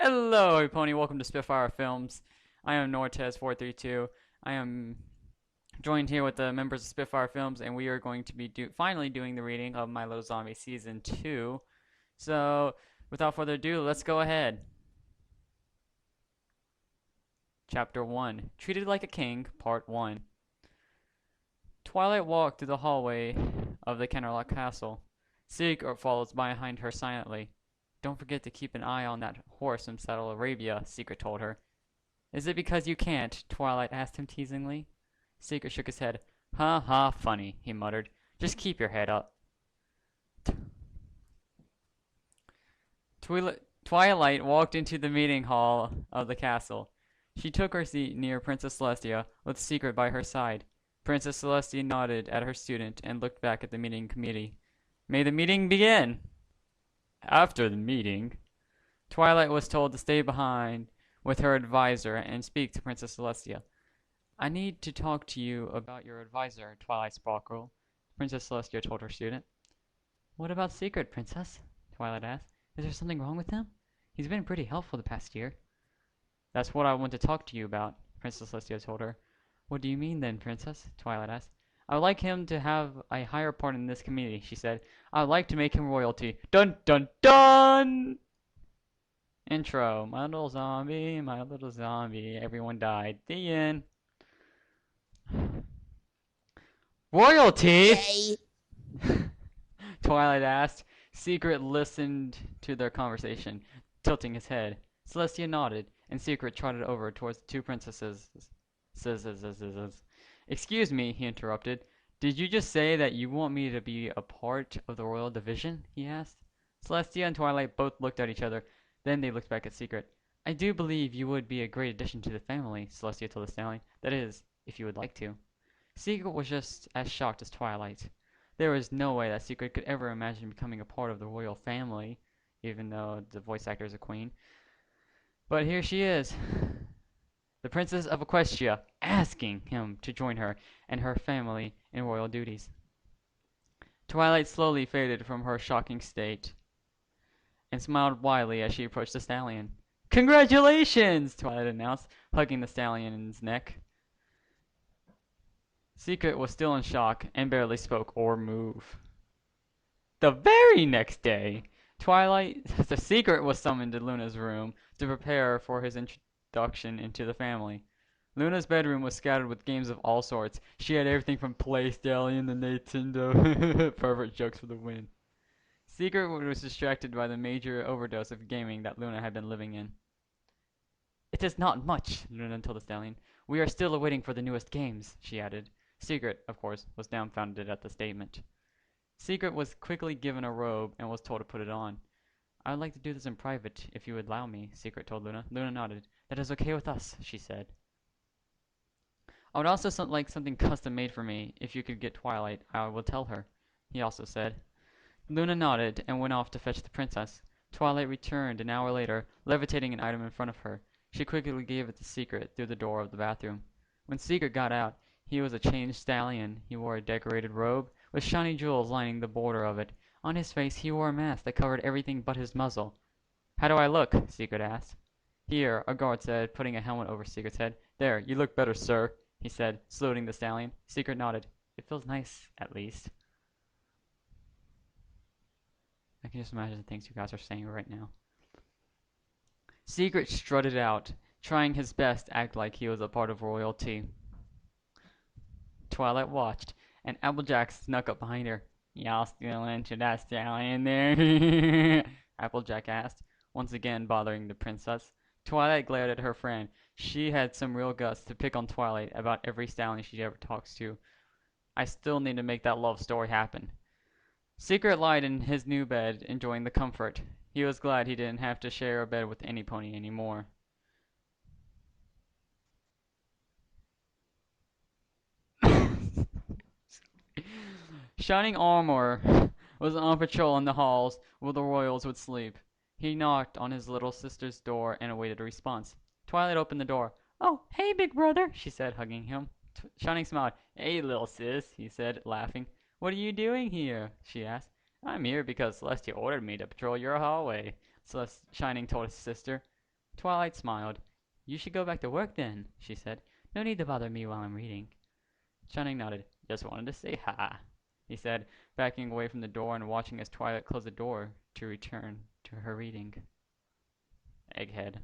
Hello, Pony. Welcome to Spitfire Films. I am Nortez432. I am joined here with the members of Spitfire Films, and we are going to be finally doing the reading of My Little Zombie Season 2. So, without further ado, let's go ahead. Chapter 1, Treated Like a King, Part 1. Twilight walked through the hallway of the Kennerlock Castle. Secret follows behind her silently. Don't forget to keep an eye on that horse from Saddle Arabia, Secret told her. Is it because you can't? Twilight asked him teasingly. Secret shook his head. Ha ha, funny, he muttered. Just keep your head up. Twilight walked into the meeting hall of the castle. She took her seat near Princess Celestia, with Secret by her side. Princess Celestia nodded at her student and looked back at the meeting committee. May the meeting begin! After the meeting, Twilight was told to stay behind with her advisor and speak to Princess Celestia. I need to talk to you about your advisor, Twilight Sparkle, Princess Celestia told her student. What about Secret, Princess? Twilight asked. Is there something wrong with him? He's been pretty helpful the past year. That's what I want to talk to you about, Princess Celestia told her. What do you mean then, Princess? Twilight asked. I would like him to have a higher part in this community, she said. I would like to make him royalty. Dun dun dun! Intro. My little zombie, everyone died. The end. Royalty? Yay. Twilight asked. Secret listened to their conversation, tilting his head. Celestia nodded, and Secret trotted over towards the two princesses. Excuse me, he interrupted. Did you just say that you want me to be a part of the royal division? He asked. Celestia and Twilight both looked at each other. Then they looked back at Secret. I do believe you would be a great addition to the family, Celestia told the stallion. That is, if you would like to. Secret was just as shocked as Twilight. There was no way that Secret could ever imagine becoming a part of the royal family, even though the voice actor is a queen. But here she is. The Princess of Equestria, asking him to join her and her family in royal duties. Twilight slowly faded from her shocking state and smiled widely as she approached the stallion. Congratulations! Twilight announced, hugging the stallion's neck. Secret was still in shock and barely spoke or moved. The very next day, the Secret was summoned to Luna's room to prepare for his introduction into the family. Luna's bedroom was scattered with games of all sorts. She had everything from Play Stallion to Nintendo. Pervert jokes for the win. Secret was distracted by the major overdose of gaming that Luna had been living in. It is not much, Luna told the stallion. We are still waiting for the newest games, she added. Secret, of course, was dumbfounded at the statement. Secret was quickly given a robe and was told to put it on. I would like to do this in private, if you would allow me, Secret told Luna. Luna nodded. That is okay with us, she said. I would also like something custom made for me. If you could get Twilight, I will tell her, he also said. Luna nodded and went off to fetch the princess. Twilight returned an hour later, levitating an item in front of her. She quickly gave it to Secret through the door of the bathroom. When Secret got out, he was a changed stallion. He wore a decorated robe with shiny jewels lining the border of it. On his face, he wore a mask that covered everything but his muzzle. How do I look? Secret asked. Here, a guard said, putting a helmet over Secret's head. There, you look better, sir, he said, saluting the stallion. Secret nodded. It feels nice, at least. I can just imagine the things you guys are saying right now. Secret strutted out, trying his best to act like he was a part of royalty. Twilight watched, and Applejack snuck up behind her. Y'all still into that stallion there? Applejack asked, once again bothering the princess. Twilight glared at her friend. She had some real guts to pick on Twilight about every stallion she ever talks to. I still need to make that love story happen. Secret lied in his new bed, enjoying the comfort. He was glad he didn't have to share a bed with any pony anymore. Shining Armor was on patrol in the halls where the royals would sleep. He knocked on his little sister's door and awaited a response. Twilight opened the door. Oh, hey, big brother, she said, hugging him. Shining smiled. Hey, little sis, he said, laughing. What are you doing here? She asked. I'm here because Celestia ordered me to patrol your hallway, Shining told his sister. Twilight smiled. You should go back to work then, she said. No need to bother me while I'm reading. Shining nodded. Just wanted to say hi, he said, backing away from the door and watching as Twilight closed the door to return to her reading. Egghead.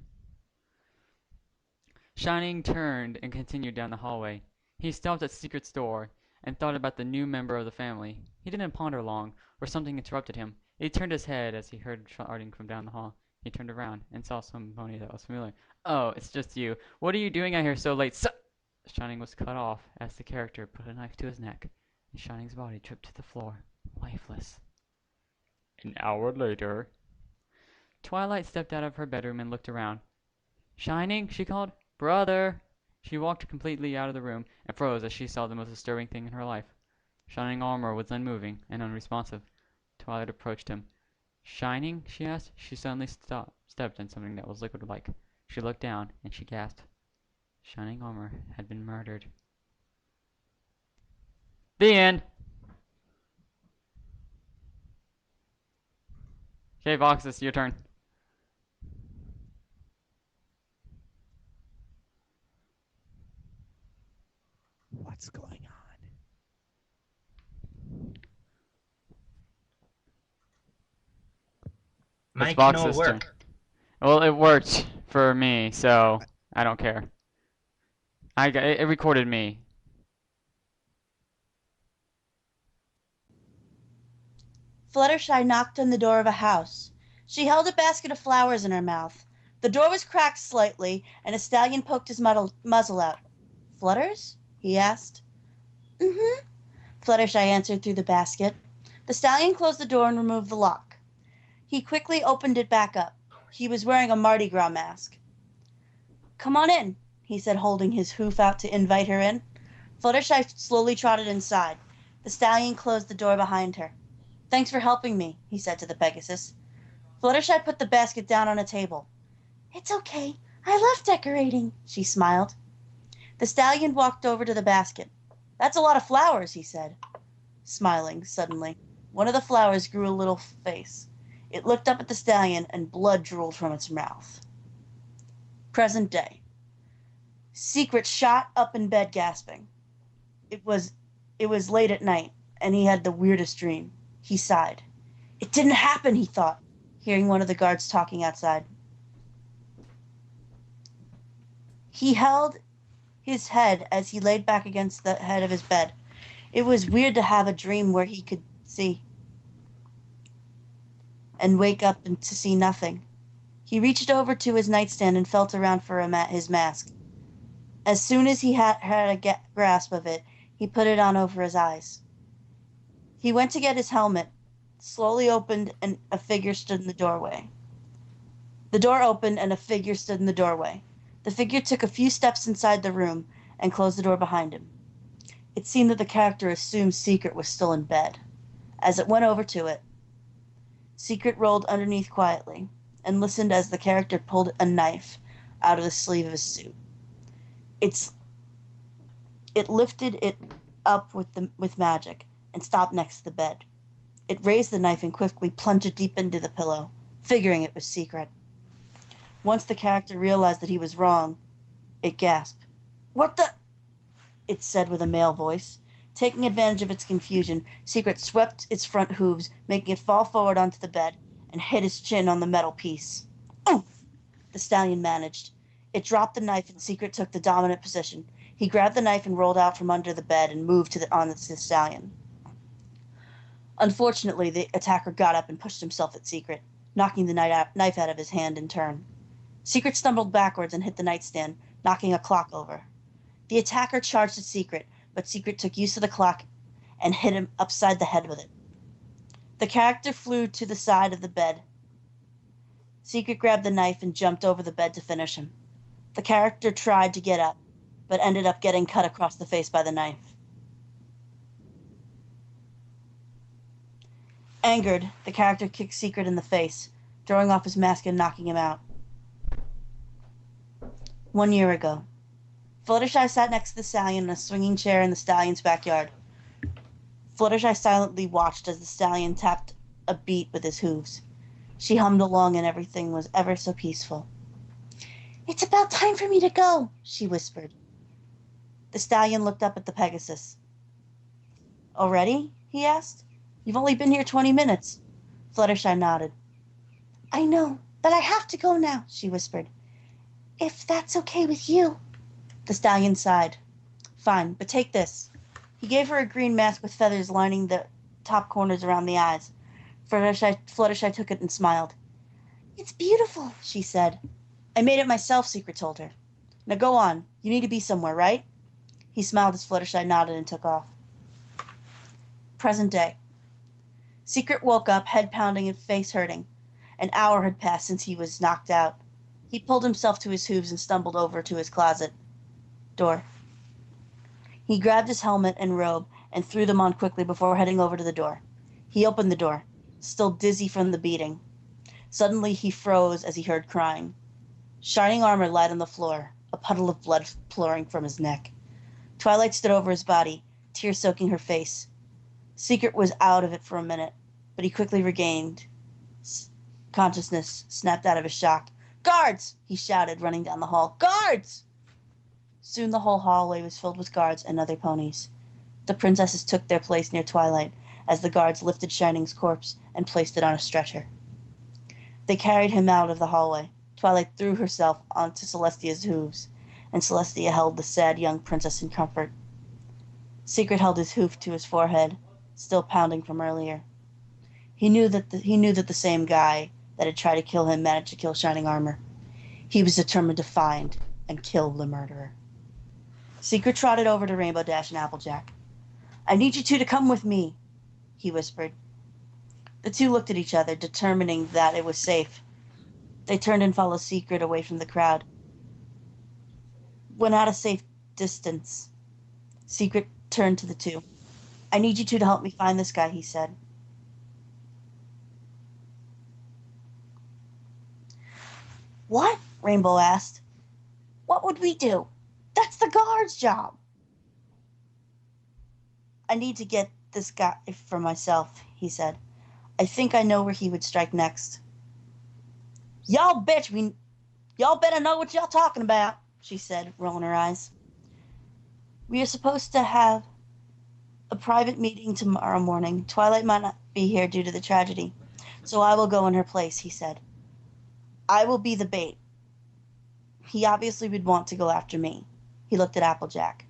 Shining turned and continued down the hallway. He stopped at Secret's door and thought about the new member of the family. He didn't ponder long, or something interrupted him. He turned his head as he heard shouting from down the hall. He turned around and saw somebody that was familiar. Oh, it's just you. What are you doing out here so late? Shining was cut off as the character put a knife to his neck, and Shining's body tripped to the floor, lifeless. An hour later. Twilight stepped out of her bedroom and looked around. Shining, she called. Brother! She walked completely out of the room and froze as she saw the most disturbing thing in her life. Shining armor was unmoving and unresponsive. Twilight approached him. Shining? She asked. She suddenly stepped on something that was liquid-like. She looked down and she gasped. Shining armor had been murdered. The end! Okay, Voxas, your turn. What's going on? Mike, It's no Voxas' work. turn. Well, it worked for me, so I don't care. It recorded me. Fluttershy knocked on the door of a house. She held a basket of flowers in her mouth. The door was cracked slightly, and a stallion poked his muzzle out. Flutters? He asked. Mm-hmm, Fluttershy answered through the basket. The stallion closed the door and removed the lock. He quickly opened it back up. He was wearing a Mardi Gras mask. Come on in, he said, holding his hoof out to invite her in. Fluttershy slowly trotted inside. The stallion closed the door behind her. Thanks for helping me, he said to the Pegasus. Fluttershy put the basket down on a table. It's okay. I love decorating, she smiled. The stallion walked over to the basket. That's a lot of flowers, he said, smiling suddenly. One of the flowers grew a little face. It looked up at the stallion, and blood drooled from its mouth. Present day. Secret shot up in bed gasping. It was late at night, and he had the weirdest dream. He sighed. It didn't happen, he thought, hearing one of the guards talking outside. He held his head as he laid back against the head of his bed. It was weird to have a dream where he could see and wake up and to see nothing. He reached over to his nightstand and felt around for his mask. As soon as he had a grasp of it, he put it on over his eyes. He went to get his helmet, slowly opened, and a figure stood in the doorway. The door opened, and a figure stood in the doorway. The figure took a few steps inside the room and closed the door behind him. It seemed that the character assumed Secret was still in bed. As it went over to it, Secret rolled underneath quietly and listened as the character pulled a knife out of the sleeve of his suit. It lifted it up with magic and stopped next to the bed. It raised the knife and quickly plunged it deep into the pillow, figuring it was Secret. Once the character realized that he was wrong, it gasped. What the? It said with a male voice. Taking advantage of its confusion, Secret swept its front hooves, making it fall forward onto the bed, and hit his chin on the metal piece. Oof! The stallion managed. It dropped the knife, and Secret took the dominant position. He grabbed the knife and rolled out from under the bed and moved on the stallion. Unfortunately, the attacker got up and pushed himself at Secret, knocking the knife out of his hand in turn. Secret stumbled backwards and hit the nightstand, knocking a clock over. The attacker charged at Secret, but Secret took use of the clock and hit him upside the head with it. The character flew to the side of the bed. Secret grabbed the knife and jumped over the bed to finish him. The character tried to get up, but ended up getting cut across the face by the knife. Angered, the character kicked Secret in the face, throwing off his mask and knocking him out. 1 year ago. Fluttershy sat next to the stallion in a swinging chair in the stallion's backyard. Fluttershy silently watched as the stallion tapped a beat with his hooves. She hummed along and everything was ever so peaceful. It's about time for me to go, she whispered. The stallion looked up at the Pegasus. Already? He asked. You've only been here 20 minutes. Fluttershy nodded. I know, but I have to go now, she whispered. If that's okay with you. The stallion sighed. Fine, but take this. He gave her a green mask with feathers lining the top corners around the eyes. Fluttershy took it and smiled. It's beautiful, she said. I made it myself, Secret told her. Now go on. You need to be somewhere, right? He smiled as Fluttershy nodded and took off. Present day. Secret woke up, head pounding and face hurting. An hour had passed since he was knocked out. He pulled himself to his hooves and stumbled over to his closet door. He grabbed his helmet and robe and threw them on quickly before heading over to the door. He opened the door, still dizzy from the beating. Suddenly he froze as he heard crying. Shining armor lied on the floor, a puddle of blood pouring from his neck. Twilight stood over his body, tears soaking her face. Secret was out of it for a minute, but he quickly regained consciousness, snapped out of his shock. Guards! He shouted, running down the hall. Guards! Soon the whole hallway was filled with guards and other ponies. The princesses took their place near Twilight as the guards lifted Shining's corpse and placed it on a stretcher. They carried him out of the hallway. Twilight threw herself onto Celestia's hooves, and Celestia held the sad young princess in comfort. Secret held his hoof to his forehead, still pounding from earlier. He knew that the same guy that had tried to kill him managed to kill Shining Armor. He was determined to find and kill the murderer. Secret trotted over to Rainbow Dash and Applejack. I need you two to come with me, he whispered. The two looked at each other, determining that it was safe. They turned and followed Secret away from the crowd. When at a safe distance, Secret turned to the two. I need you two to help me find this guy, he said. What? Rainbow asked. What would we do? That's the guard's job. I need to get this guy for myself, he said. I think I know where he would strike next. Y'all better know what y'all talking about, she said, rolling her eyes. We are supposed to have a private meeting tomorrow morning. Twilight might not be here due to the tragedy, so I will go in her place, he said. I will be the bait. He obviously would want to go after me. He looked at Applejack.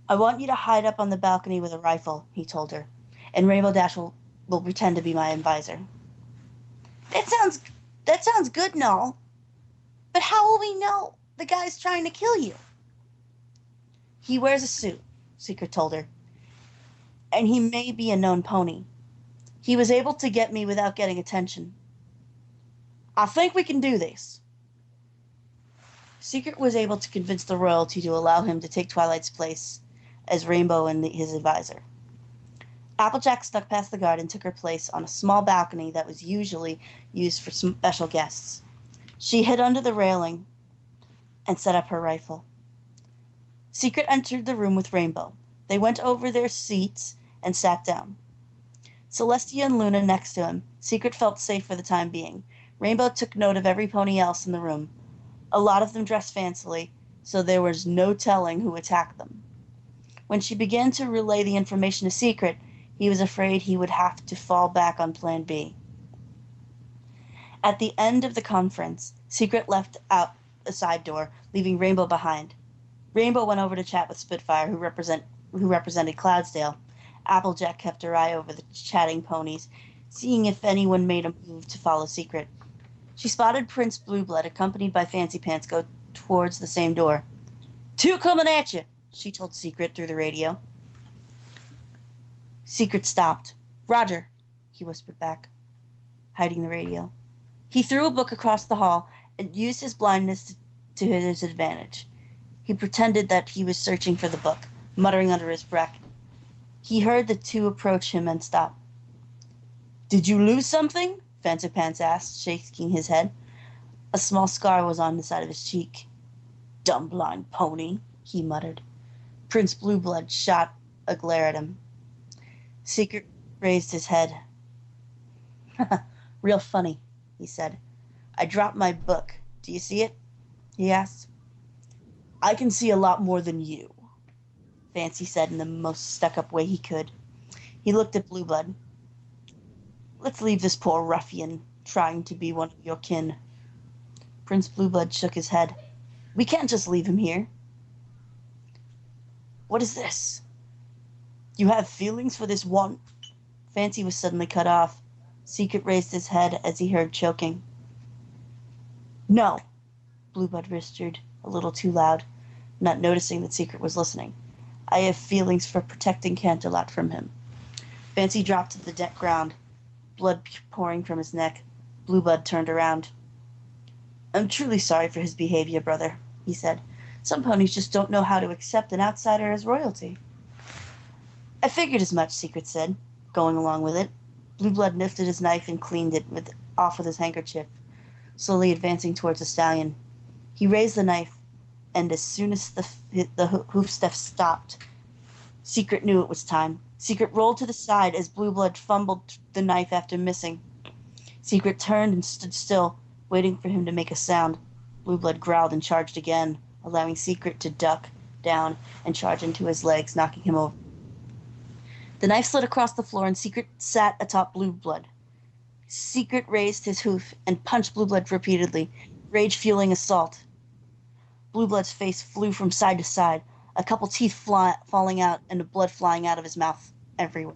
I want you to hide up on the balcony with a rifle, he told her, and Rainbow Dash will pretend to be my advisor. That sounds good and all, but how will we know the guy's trying to kill you? He wears a suit, Secret told her, and he may be a known pony. He was able to get me without getting attention. I think we can do this. Secret was able to convince the royalty to allow him to take Twilight's place as Rainbow and his advisor. Applejack snuck past the guard and took her place on a small balcony that was usually used for special guests. She hid under the railing and set up her rifle. Secret entered the room with Rainbow. They went over their seats and sat down. Celestia and Luna next to him. Secret felt safe for the time being. Rainbow took note of every pony else in the room. A lot of them dressed fancily, so there was no telling who attacked them. When she began to relay the information to Secret, he was afraid he would have to fall back on Plan B. At the end of the conference, Secret left out a side door, leaving Rainbow behind. Rainbow went over to chat with Spitfire, who represented Cloudsdale. Applejack kept her eye over the chatting ponies, seeing if anyone made a move to follow Secret. She spotted Prince Blueblood, accompanied by Fancy Pants, go towards the same door. Two coming at you, she told Secret through the radio. Secret stopped. Roger, he whispered back, hiding the radio. He threw a book across the hall and used his blindness to his advantage. He pretended that he was searching for the book, muttering under his breath. He heard the two approach him and stop. Did you lose something? Fancy Pants asked, shaking his head. A small scar was on the side of his cheek. Dumb blind pony, he muttered. Prince Blueblood shot a glare at him. Secret raised his head. Real funny, he said. I dropped my book. Do you see it? He asked. I can see a lot more than you, Fancy said in the most stuck-up way he could. He looked at Blueblood. Let's leave this poor ruffian trying to be one of your kin. Prince Blueblood shook his head. We can't just leave him here. What is this? You have feelings for this one? Fancy was suddenly cut off. Secret raised his head as he heard choking. No, Blueblood whispered, a little too loud, not noticing that Secret was listening. I have feelings for protecting Canterlot from him. Fancy dropped to the ground, blood pouring from his neck. Blueblood turned around. I'm truly sorry for his behavior, brother, he said. Some ponies just don't know how to accept an outsider as royalty. I figured as much, Secret said, going along with it. Blueblood lifted his knife and cleaned it off with his handkerchief, slowly advancing towards the stallion. He raised the knife, and as soon as the hoof steps stopped, Secret knew it was time. Secret rolled to the side as Blueblood fumbled the knife after missing. Secret turned and stood still, waiting for him to make a sound. Blueblood growled and charged again, allowing Secret to duck down and charge into his legs, knocking him over. The knife slid across the floor, and Secret sat atop Blueblood. Secret raised his hoof and punched Blueblood repeatedly, rage fueling assault. Blueblood's face flew from side to side, a couple teeth falling out and the blood flying out of his mouth everywhere.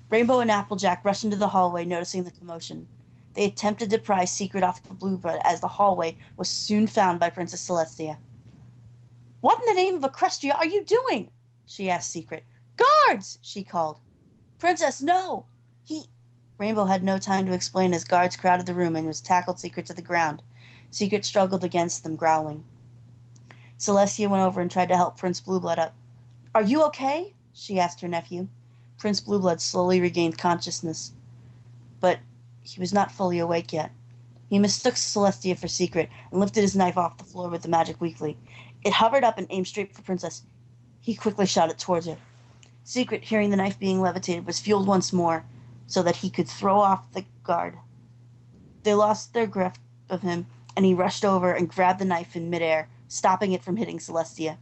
Rainbow and Applejack rushed into the hallway, noticing the commotion. They attempted to pry Secret off of Blueblood as the hallway was soon found by Princess Celestia. What in the name of Equestria are you doing? She asked Secret. Guards! She called. Princess, no! Rainbow had no time to explain as guards crowded the room and was tackled Secret to the ground. Secret struggled against them, growling. Celestia went over and tried to help Prince Blueblood up. Are you okay? She asked her nephew. Prince Blueblood slowly regained consciousness, but he was not fully awake yet. He mistook Celestia for Secret and lifted his knife off the floor with the magic weakly. It hovered up and aimed straight for Princess. He quickly shot it towards her. Secret, hearing the knife being levitated, was fueled once more so that he could throw off the guard. They lost their grip of him, and he rushed over and grabbed the knife in midair, stopping it from hitting Celestia.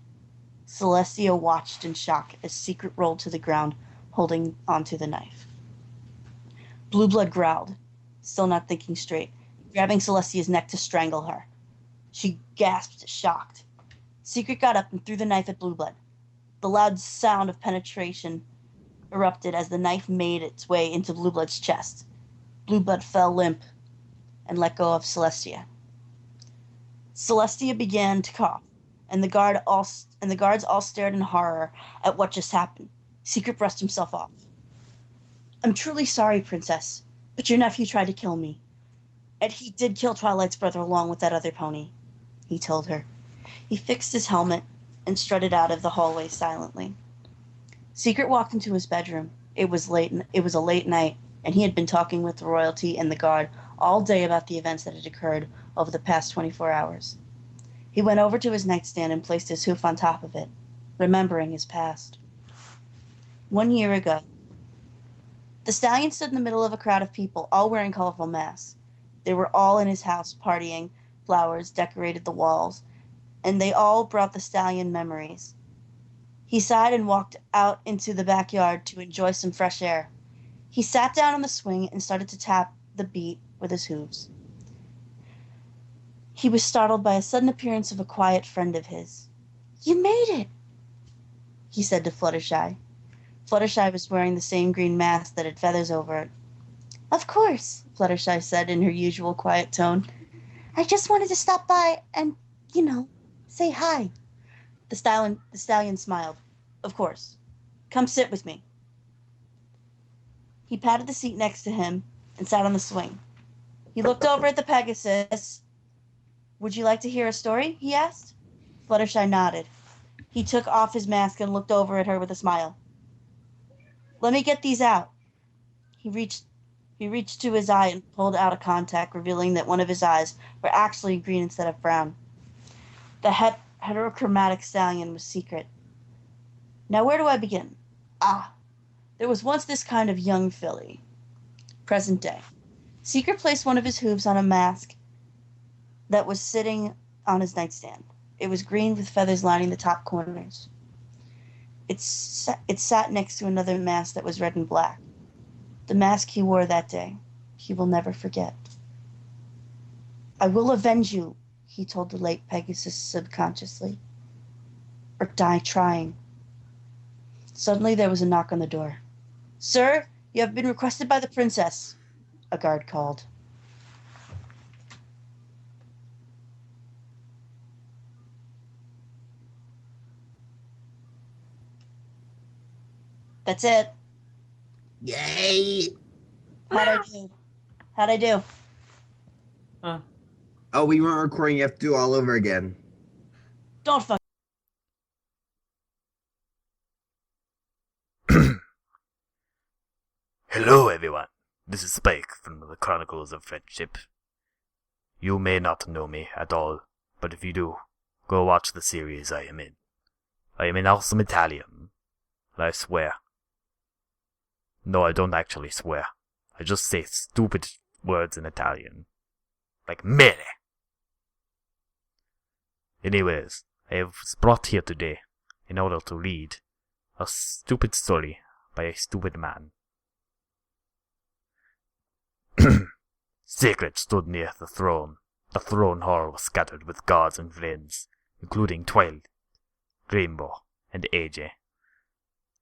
Celestia watched in shock as Secret rolled to the ground, holding onto the knife. Blueblood growled, still not thinking straight, grabbing Celestia's neck to strangle her. She gasped, shocked. Secret got up and threw the knife at Blueblood. The loud sound of penetration erupted as the knife made its way into Blueblood's chest. Blueblood fell limp and let go of Celestia. Celestia began to cough, and the guards all stared in horror at what just happened. Secret brushed himself off. I'm truly sorry, Princess, but your nephew tried to kill me. And he did kill Twilight's brother along with that other pony, he told her. He fixed his helmet and strutted out of the hallway silently. Secret walked into his bedroom. It was a late night, and he had been talking with the royalty and the guard all day about the events that had occurred over the past 24 hours. He went over to his nightstand and placed his hoof on top of it, remembering his past. 1 year ago, the stallion stood in the middle of a crowd of people, all wearing colorful masks. They were all in his house, partying, flowers decorated the walls, and they all brought the stallion memories. He sighed and walked out into the backyard to enjoy some fresh air. He sat down on the swing and started to tap the beat with his hooves. He was startled by a sudden appearance of a quiet friend of his. You made it, he said to Fluttershy. Fluttershy was wearing the same green mask that had feathers over it. Of course, Fluttershy said in her usual quiet tone. I just wanted to stop by and, say hi. The stallion smiled. Of course. Come sit with me. He patted the seat next to him and sat on the swing. He looked over at the Pegasus. Would you like to hear a story? He asked. Fluttershy nodded. He took off his mask and looked over at her with a smile. Let me get these out. He reached to his eye and pulled out a contact, revealing that one of his eyes were actually green instead of brown. The heterochromatic stallion was Secret. Now where do I begin? There was once this kind of young filly. Present day. Secret placed one of his hooves on a mask that was sitting on his nightstand. It was green with feathers lining the top corners. It sat next to another mask that was red and black. The mask he wore that day. He will never forget. I will avenge you, he told the late Pegasus subconsciously. Or die trying. Suddenly there was a knock on the door. Sir, you have been requested by the princess, a guard called. That's it. Yay! How'd I do? Oh, we weren't recording. You have to do all over again. Don't fuck. Hello, everyone. This is Spike from the Chronicles of Friendship. You may not know me at all, but if you do, go watch the series I am in. I am an awesome Italian. I swear. No, I don't actually swear. I just say stupid words in Italian. Like mere. Anyways, I was brought here today in order to read a stupid story by a stupid man. Secret stood near the throne. The throne hall was scattered with guards and friends, including Twilight, Rainbow, and AJ.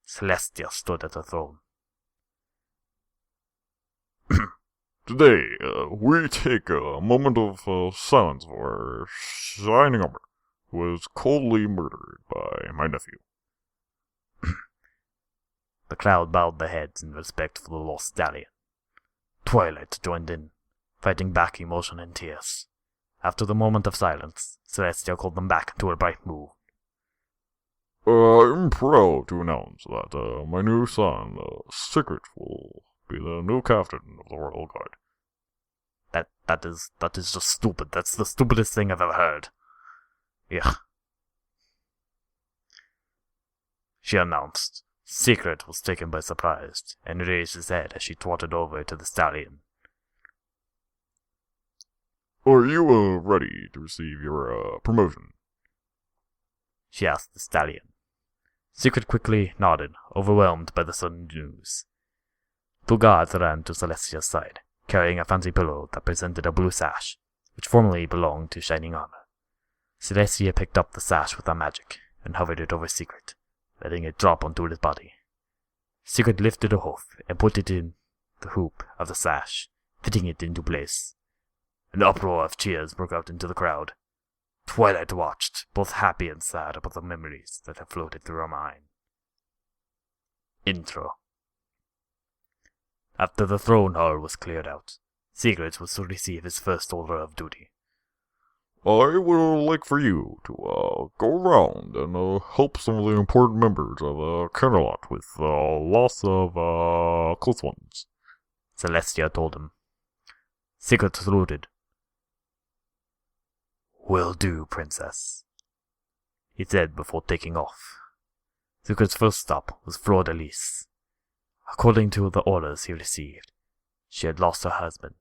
Celestia stood at the throne. Today, we take a moment of silence for Shining Armor, who was coldly murdered by my nephew. The crowd bowed their heads in respect for the lost stallion. Twilight joined in, fighting back emotion and tears. After the moment of silence, Celestia called them back into her bright mood. I'm proud to announce that my new son, Secret, will be the new captain of the Royal Guard. That is just stupid. That's the stupidest thing I've ever heard. Yeah. She announced. Secret was taken by surprise, and raised his head as she trotted over to the stallion. Are you ready to receive your promotion? She asked the stallion. Secret quickly nodded, overwhelmed by the sudden news. Two guards ran to Celestia's side, carrying a fancy pillow that presented a blue sash, which formerly belonged to Shining Armor. Celestia picked up the sash with her magic, and hovered it over Secret, letting it drop onto his body. Secret lifted a hoof and put it in the hoop of the sash, fitting it into place. An uproar of cheers broke out into the crowd. Twilight watched, both happy and sad about the memories that had floated through her mind. Intro. After the throne hall was cleared out, Secret was to receive his first order of duty. I would like for you to go around and help some of the important members of Camelot with the loss of close ones, Celestia told him. Secret saluted. Will do, princess, he said before taking off. Secret's first stop was Fleur-de-Lis. According to the orders he received, she had lost her husband.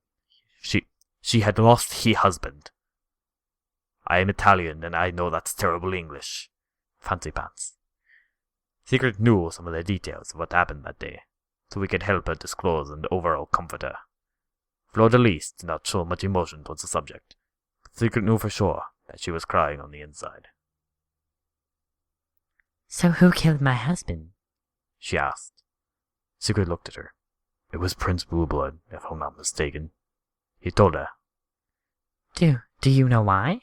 She had lost her husband. I am Italian, and I know that's terrible English. Fancy pants. Secret knew some of the details of what happened that day, so we could help her disclose and overall comfort her. Fleur-de-Lis did not show much emotion towards the subject, but Secret knew for sure that she was crying on the inside. So who killed my husband? She asked. Secret looked at her. It was Prince Blueblood, if I'm not mistaken. He told her. Do you know why?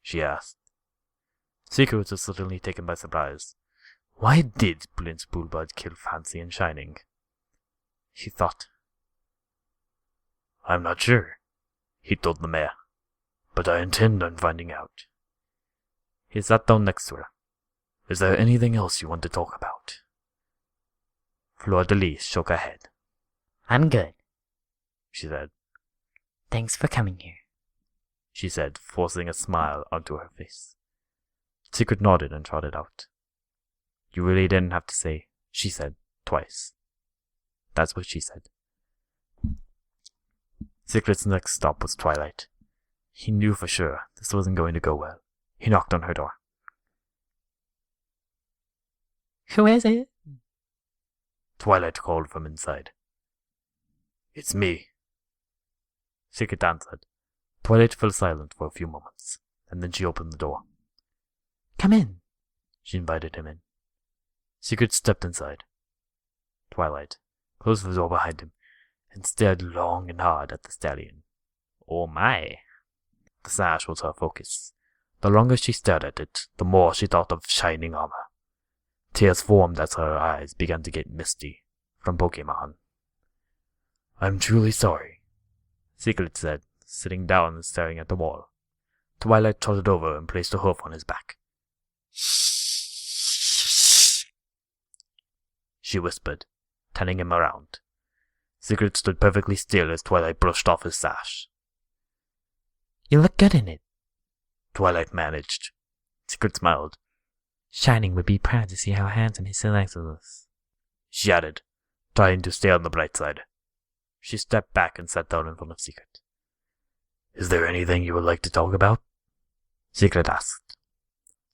She asked. Secret was suddenly taken by surprise. Why did Prince Blueblood kill Fancy and Shining? She thought. I'm not sure, he told the mayor, but I intend on finding out. He sat down next to her. Is there anything else you want to talk about? Fleur-de-Lis shook her head. I'm good. She said. Thanks for coming here. She said, forcing a smile onto her face. Secret nodded and trotted out. You really didn't have to say, she said, twice. That's what she said. Secret's next stop was Twilight. He knew for sure this wasn't going to go well. He knocked on her door. Who is it? Twilight called from inside. It's me. Secret answered. Twilight fell silent for a few moments, and then she opened the door. Come in. She invited him in. Secret stepped inside. Twilight closed the door behind him and stared long and hard at the stallion. Oh my! The sash was her focus. The longer she stared at it, the more she thought of shining armor. Tears formed as her eyes began to get misty from Pokemon. I'm truly sorry, Secret said, sitting down and staring at the wall. Twilight trotted over and placed a hoof on his back. She whispered, turning him around. Secret stood perfectly still as Twilight brushed off his sash. You look good in it. Twilight managed. Secret smiled. Shining would be proud to see how handsome he selects us. She added, trying to stay on the bright side. She stepped back and sat down in front of Secret. Is there anything you would like to talk about? Secret asked.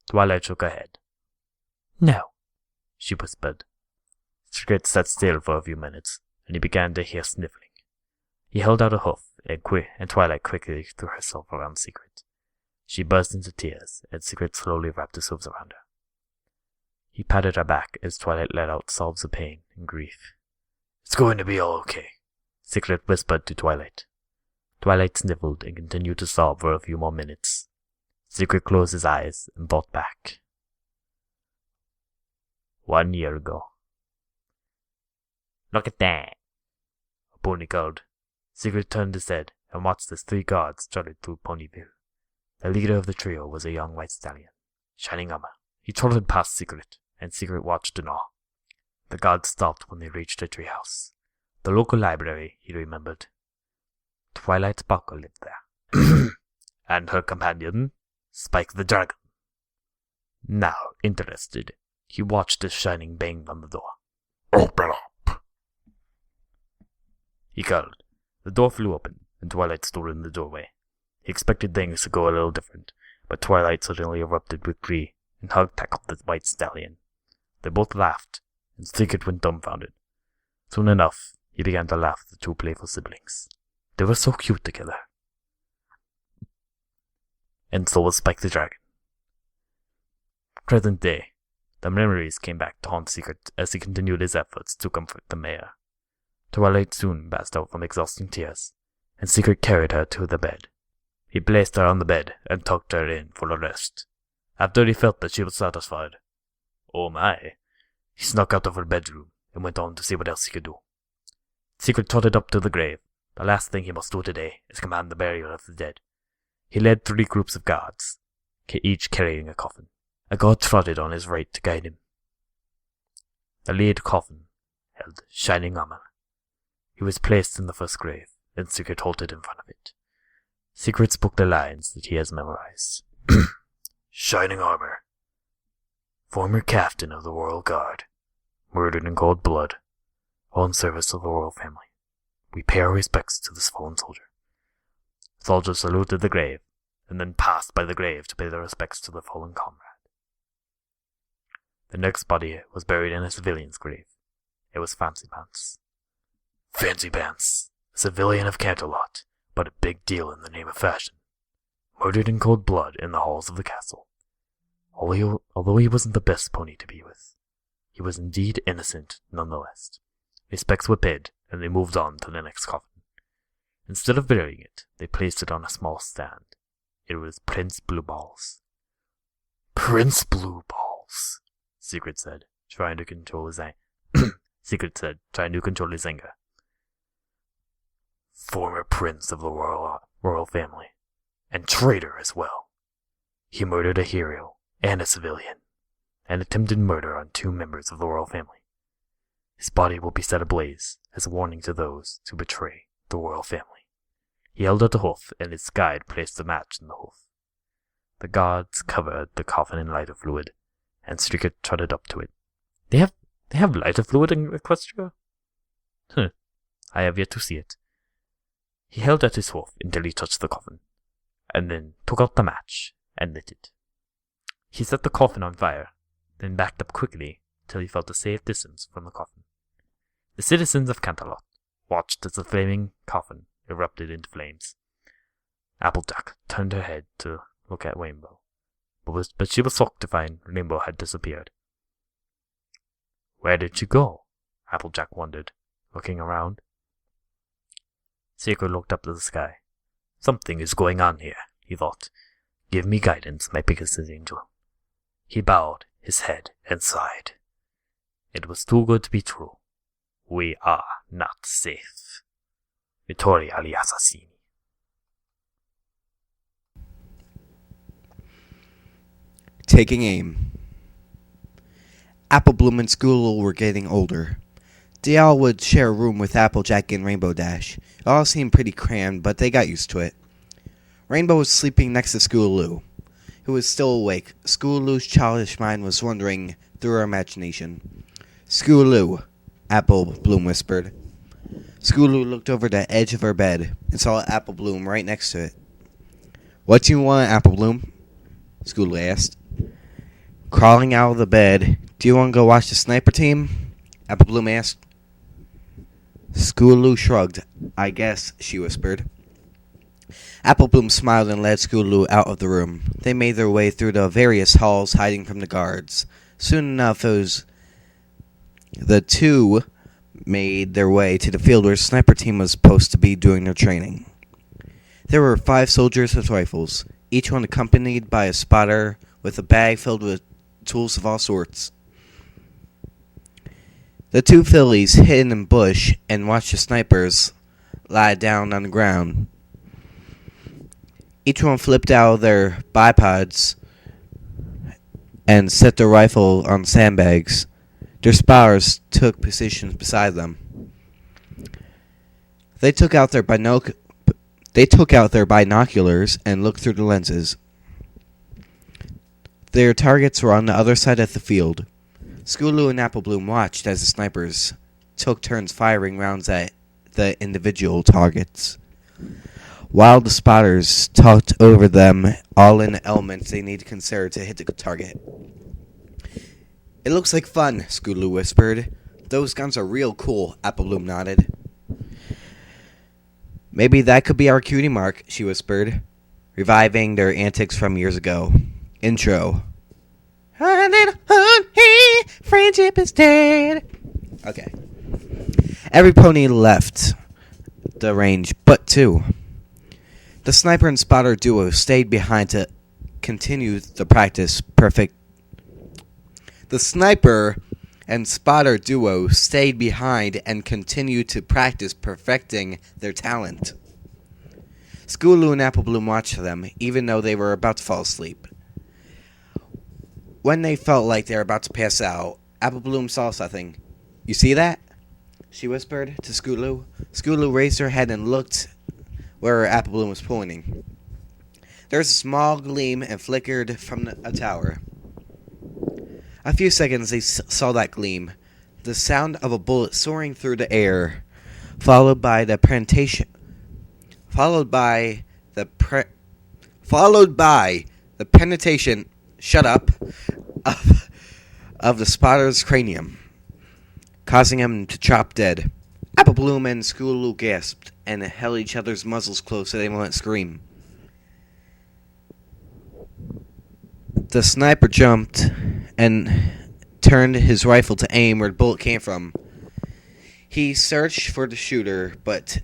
Twilight shook her head. No. She whispered. Secret sat still for a few minutes, and he began to hear sniffling. He held out a hoof, and Twilight quickly threw herself around Secret. She burst into tears, and Secret slowly wrapped his hooves around her. He patted her back as Twilight let out sobs of pain and grief. It's going to be all okay, Secret whispered to Twilight. Twilight sniffled and continued to sob for a few more minutes. Secret closed his eyes and thought back. 1 year ago. Look at that, a pony called. Secret turned his head and watched as 3 guards trotted through Ponyville. The leader of the trio was a young white stallion, shining armor. He trotted past Secret, and Secret watched in awe. The guards stopped when they reached a treehouse. The local library, he remembered. Twilight Sparkle lived there. And her companion, Spike the Dragon. Now, interested, he watched as Shining banged on the door. Open up! He called. The door flew open, and Twilight stood in the doorway. He expected things to go a little different, but Twilight suddenly erupted with glee and hug-tackled the white stallion. They both laughed, and Secret went dumbfounded. Soon enough, he began to laugh at the 2 playful siblings. They were so cute together. And so was Spike the Dragon. Present day, the memories came back to haunt Secret as he continued his efforts to comfort the mayor. Twilight soon passed out from exhausting tears, and Secret carried her to the bed. He placed her on the bed and tucked her in for a rest. After he felt that she was satisfied, oh my, he snuck out of her bedroom and went on to see what else he could do. Secret trotted up to the grave. The last thing he must do today is command the burial of the dead. He led 3 groups of guards, each carrying a coffin. A guard trotted on his right to guide him. The lead coffin held shining armor. He was placed in the first grave, and Secret halted in front of it. Secret spoke the lines that he has memorized. Shining armor. Former captain of the Royal Guard. Murdered in cold blood. All in service of the royal family. We pay our respects to this fallen soldier. Soldiers saluted the grave, and then passed by the grave to pay their respects to their fallen comrade. The next body was buried in a civilian's grave. It was Fancy Pants. Fancy Pants, a civilian of Canterlot, but a big deal in the name of fashion. Murdered in cold blood in the halls of the castle. Although he wasn't the best pony to be with, he was indeed innocent nonetheless. Respects were paid, and they moved on to the next coffin. Instead of burying it, they placed it on a small stand. It was Prince Blueballs. Prince Blueballs, Secret said, trying to control his anger. Former prince of the royal family, and traitor as well. He murdered a hero and a civilian, and attempted murder on 2 members of the royal family. His body will be set ablaze as a warning to those who betray the royal family. He held out the hoof, and his guide placed a match in the hoof. The guards covered the coffin in lighter fluid, and Secret trotted up to it. They have lighter fluid in Equestria? I have yet to see it. He held out his hoof until he touched the coffin. and then took out the match and lit it. He set the coffin on fire, then backed up quickly till he felt a safe distance from the coffin. The citizens of Canterlot watched as the flaming coffin erupted into flames. Applejack turned her head to look at Rainbow, but she was shocked to find Rainbow had disappeared. Where did she go? Applejack wondered, looking around. Secret looked up to the sky. Something is going on here, he thought. Give me guidance, my Pegasus angel. He bowed his head and sighed. It was too good to be true. We are not safe. Vittoria agli assassini. Taking aim. Applebloom and School were getting older. They all would share a room with Applejack and Rainbow Dash. It all seemed pretty crammed, but they got used to it. Rainbow was sleeping next to Schooloo, who was still awake. Schooloo's childish mind was wandering through her imagination. Schooloo, Applebloom whispered. Schooloo looked over the edge of her bed and saw Applebloom right next to it. What do you want, Applebloom? Schooloo asked. Crawling out of the bed, do you want to go watch the sniper team? Applebloom asked. Schooloo shrugged. I guess, she whispered. Applebloom smiled and led Schooloo out of the room. They made their way through the various halls, hiding from the guards. Soon enough, the two made their way to the field where the sniper team was supposed to be doing their training. There were 5 soldiers with rifles, each one accompanied by a spotter with a bag filled with tools of all sorts. The 2 fillies hid in a bush and watched the snipers lie down on the ground. Each one flipped out of their bipods and set their rifle on sandbags. Their spotters took positions beside them. They took out their binoculars and looked through the lenses. Their targets were on the other side of the field. Schooloo and Applebloom watched as the snipers took turns firing rounds at the individual targets, while the spotters talked over them all in the elements they need to consider to hit the target. It looks like fun, Schooloo whispered. Those guns are real cool, Applebloom nodded. Maybe that could be our cutie mark, she whispered, reviving their antics from years ago. Intro. Friendship is dead. Okay. Every pony left the range but 2. The sniper and spotter duo stayed behind to continue the practice perfect. The sniper and spotter duo stayed behind and continued to practice perfecting their talent. Schooloo and Applebloom watched them, even though they were about to fall asleep. When they felt like they were about to pass out, Applebloom saw something. You see that? She whispered to Schooloo. Schooloo raised her head and looked where Applebloom was pointing. There was a small gleam and flickered from a tower. A few seconds they saw that gleam, the sound of a bullet soaring through the air, followed by the penetration of the spotter's cranium, causing him to drop dead. Applebloom and Schooloo gasped and held each other's muzzles close so they wouldn't scream. The sniper jumped and turned his rifle to aim where the bullet came from. He searched for the shooter, but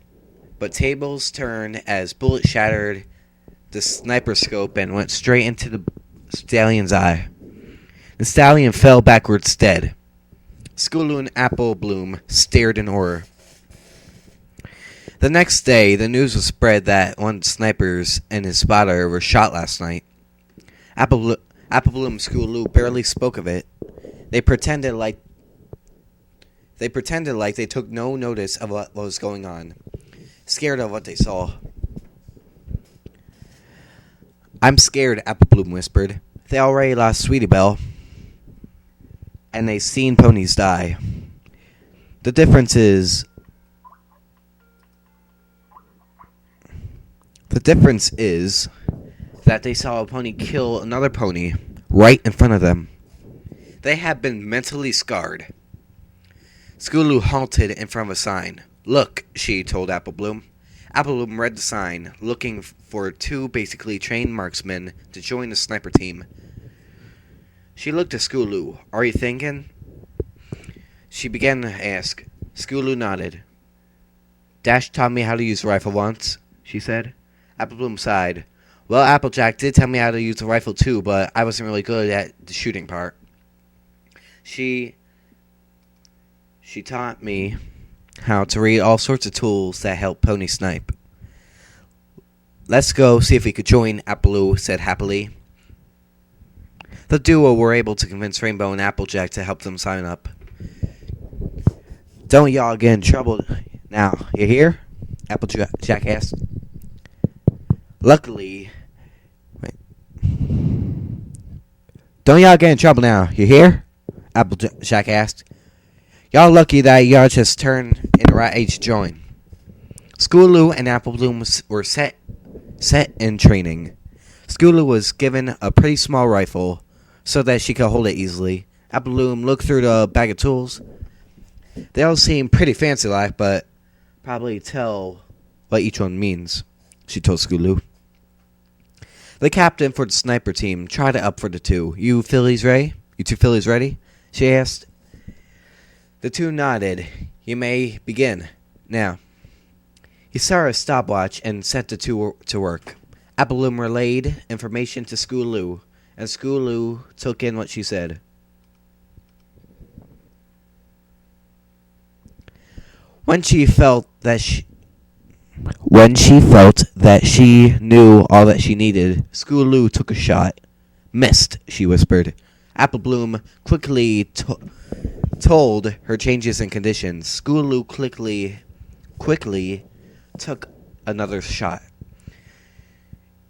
tables turned as bullet shattered the sniper scope and went straight into the stallion's eye. The stallion fell backwards dead. Schooloo and Applebloom stared in horror. The next day, the news was spread that one of the snipers and his spotter were shot last night. Applebloom and Schooloo barely spoke of it. They pretended like they took no notice of what was going on, scared of what they saw. I'm scared, Applebloom whispered. They already lost Sweetie Belle, and they seen ponies die. The difference is that they saw a pony kill another pony right in front of them. They had been mentally scarred. Skulu halted in front of a sign. "Look," she told Apple Bloom. Apple Bloom read the sign, looking for two basically trained marksmen to join the sniper team. She looked at Skulu. "Are you thinking?" She began to ask. Skulu nodded. "Dash taught me how to use a rifle once," she said. Apple Bloom sighed. "Well, Applejack did tell me how to use a rifle too, but I wasn't really good at the shooting part. She taught me how to read all sorts of tools that help pony snipe." "Let's go see if we could join," Apple said happily. The duo were able to convince Rainbow and Applejack to help them sign up. "Don't y'all get in trouble now, you hear?" Applejack asked. Luckily, "Don't y'all get in trouble now, you hear?" Applejack asked. "Y'all lucky that y'all just turned in the right age to join." Skulu and Apple Bloom were set in training. Skulu was given a pretty small rifle so that she could hold it easily. Apple Bloom looked through the bag of tools. They all seem pretty fancy-like, but probably tell what each one means, she told Skulu. The captain for the sniper team tried it up for the two. You two fillies ready?" she asked. The two nodded. "You may begin now." He saw a stopwatch and set the two to work. Apple Bloom relayed information to Skulu, and Skulu took in what she said. When she felt that she knew all that she needed, Skulu took a shot. "Missed," she whispered. Apple Bloom quickly told her changes and conditions. Skulu quickly took another shot.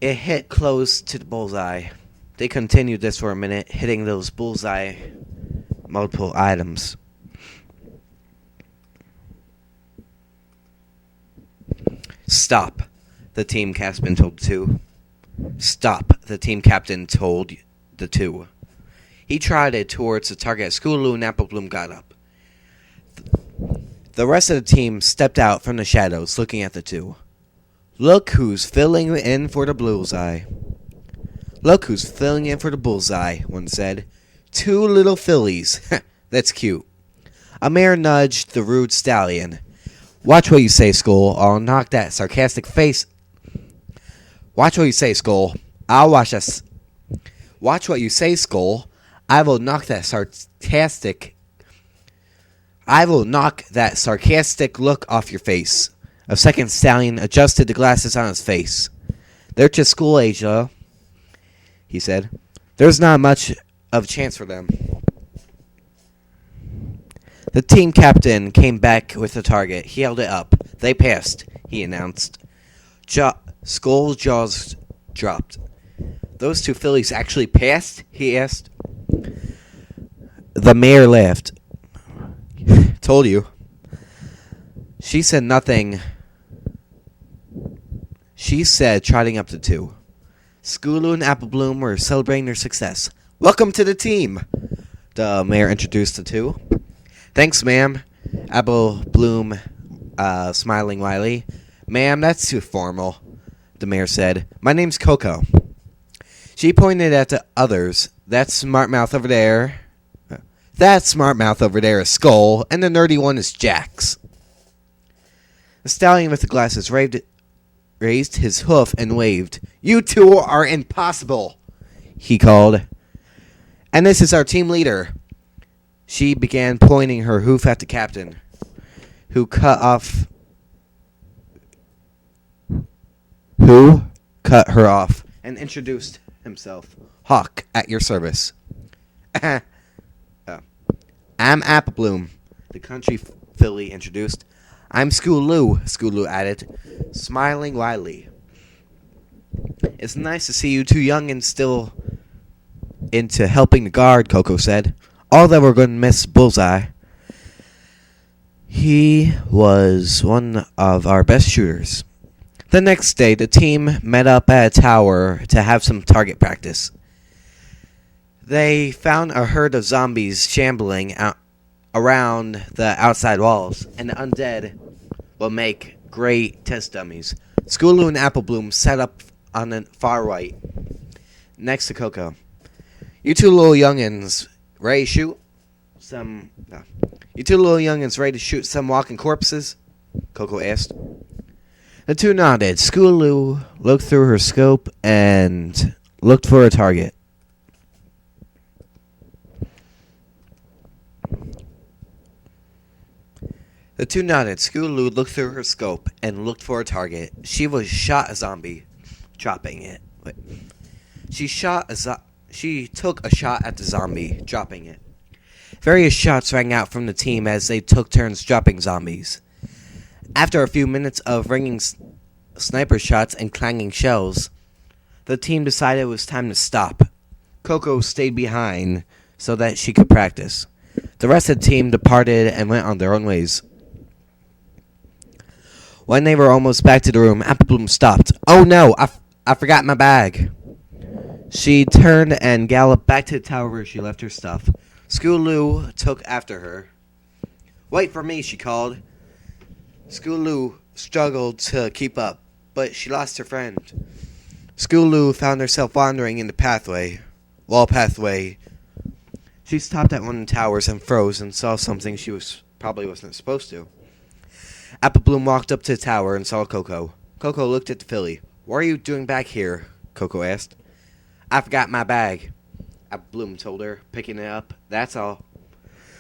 It hit close to the bullseye. They continued this for a minute, hitting those bullseye multiple items. "Stop," the team captain told the two. "Stop," the team captain told the two. He trotted towards the target. Skulu and Apple Bloom got up. The rest of the team stepped out from the shadows, looking at the two. "Look who's filling in for the bullseye." "Look who's filling in for the bullseye," one said. "Two little fillies. That's cute." A mare nudged the rude stallion. "Watch what you say, Skull. I'll knock that sarcastic face." "Watch what you say, Skull. Watch what you say, Skull. I will knock that sarcastic look off your face." A second stallion adjusted the glasses on his face. "They're just school age, though," he said. "There's not much of a chance for them." The team captain came back with the target. He held it up. "They passed," he announced. Skull's jaws dropped. "Those two fillies actually passed?" he asked. The mayor laughed. "Told you." She said nothing. She said, trotting up the two. Skulu and Apple Bloom were celebrating their success. "Welcome to the team," the mayor introduced the two. "Thanks, ma'am." Apple Bloom, smiling wryly. "Ma'am, that's too formal," the mayor said. "My name's Coco." She pointed at the others. That smart mouth over there is Skull, and the nerdy one is Jax." The stallion with the glasses raised his hoof and waved. "You two are impossible," he called. "And this is our team leader." She began pointing her hoof at the captain, who cut her off and introduced himself. "Hawk, at your service." "I'm Apple Bloom," the country filly introduced. "I'm Skulu added, smiling widely. "It's nice to see you two young and still into helping the guard," Coco said. "All that we're going to miss Bullseye. He was one of our best shooters." The next day, the team met up at a tower to have some target practice. They found a herd of zombies shambling out around the outside walls, and the undead will make great test dummies. Schooloo and Applebloom set up on the far right, next to Coco. You two little youngins ready to shoot some? No. You two little youngins ready to shoot some walking corpses? Coco asked. The two nodded. Schooloo looked through her scope and looked for a target. The two nodded. Schooloo looked through her scope and looked for a target. She was shot a zombie, dropping it. Wait. She took a shot at the zombie, dropping it. Various shots rang out from the team as they took turns dropping zombies. After a few minutes of ringing sniper shots and clanging shells, the team decided it was time to stop. Coco stayed behind so that she could practice. The rest of the team departed and went on their own ways. When they were almost back to the room, Applebloom stopped. Oh no, I forgot my bag. She turned and galloped back to the tower where she left her stuff. Schooloo took after her. Wait for me, she called. Schooloo struggled to keep up, but she lost her friend. Schooloo found herself wandering in the wall pathway. She stopped at one of the towers and froze and saw something she probably wasn't supposed to. Applebloom walked up to the tower and saw Coco. Coco looked at the filly. What are you doing back here? Coco asked. I forgot my bag, Applebloom told her, picking it up. That's all.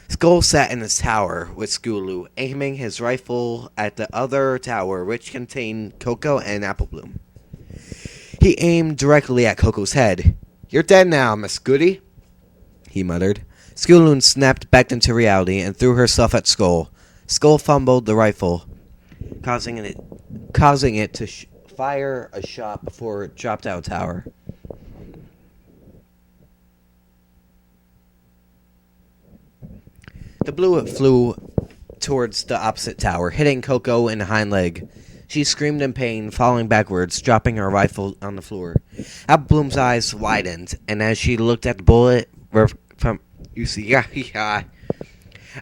Skull sat in his tower with Schooloo, aiming his rifle at the other tower, which contained Coco and Applebloom. He aimed directly at Coco's head. You're dead now, Miss Goody, he muttered. Schooloo snapped back into reality and threw herself at Skull. Skull fumbled the rifle, causing it to fire a shot before it dropped out of the tower. The bullet flew towards the opposite tower, hitting Coco in the hind leg. She screamed in pain, falling backwards, dropping her rifle on the floor. Applebloom's eyes widened, and as she looked at the bullet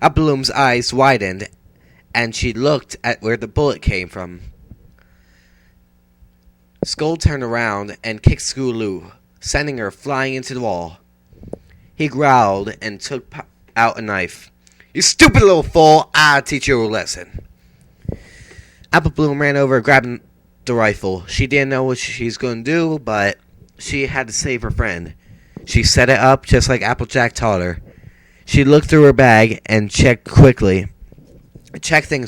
Applebloom's eyes widened, and she looked at where the bullet came from. Skull turned around and kicked Schooloo, sending her flying into the wall. He growled and took out a knife. You stupid little fool! I'll teach you a lesson. Applebloom ran over, grabbing the rifle. She didn't know what she was going to do, but she had to save her friend. She set it up just like Applejack taught her. She looked through her bag and checked things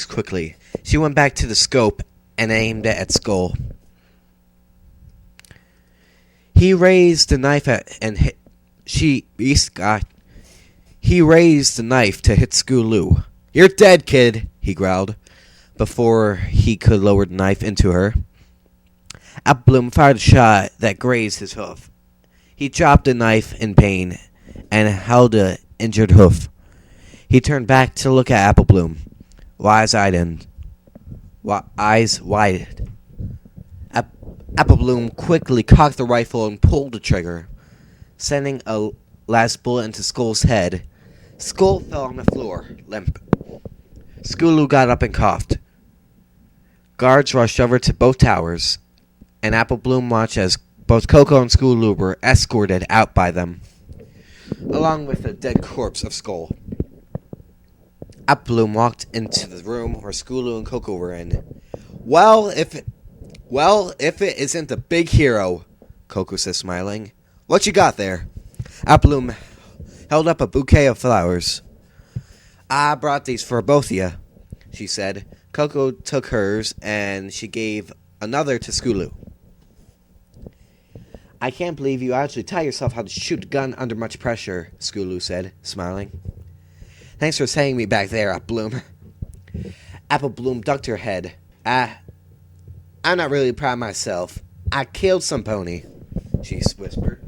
quickly. She went back to the scope and aimed it at Skull. He raised the knife He raised the knife to hit Schooloo. You're dead, kid, he growled, before he could lower the knife into her. Applebloom fired a shot that grazed his hoof. He dropped the knife in pain and held the injured hoof. He turned back to look at Applebloom, eyes wide. Applebloom quickly cocked the rifle and pulled the trigger, sending a last bullet into Skull's head. Skull fell on the floor, limp. Schooloo got up and coughed. Guards rushed over to both towers, and Applebloom watched as both Coco and Schooloo were escorted out by them, along with the dead corpse of Skull. Applebloom walked into the room where Schooloo and Coco were in. Well, if it isn't the big hero, Coco said, smiling. What you got there? Applebloom held up a bouquet of flowers. I brought these for both of you, she said. Coco took hers, and she gave another to Schooloo. I can't believe you actually taught yourself how to shoot a gun under much pressure, Schooloo said, smiling. Thanks for saying me back there, Applebloom. Applebloom ducked her head. I'm not really proud of myself. I killed some pony, she whispered.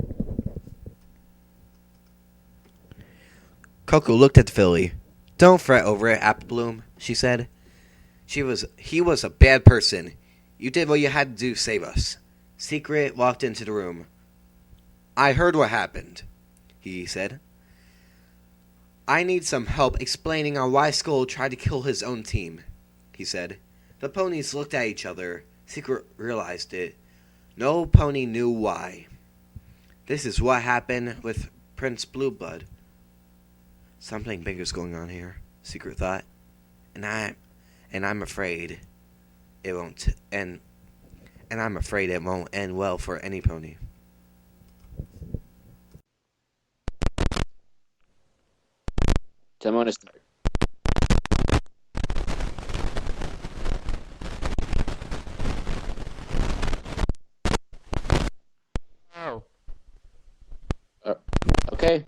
Coco looked at the filly. Don't fret over it, Applebloom, she said. He was a bad person. You did what you had to do to save us. Secret walked into the room. I heard what happened, he said. I need some help explaining on why Skull tried to kill his own team, he said. The ponies looked at each other. Secret realized it. No pony knew why. This is what happened with Prince Blueblood. Something big is going on here, Secret thought. And I'm afraid it won't end. And I'm afraid it won't end well for any pony. Demo to start. Oh. Okay.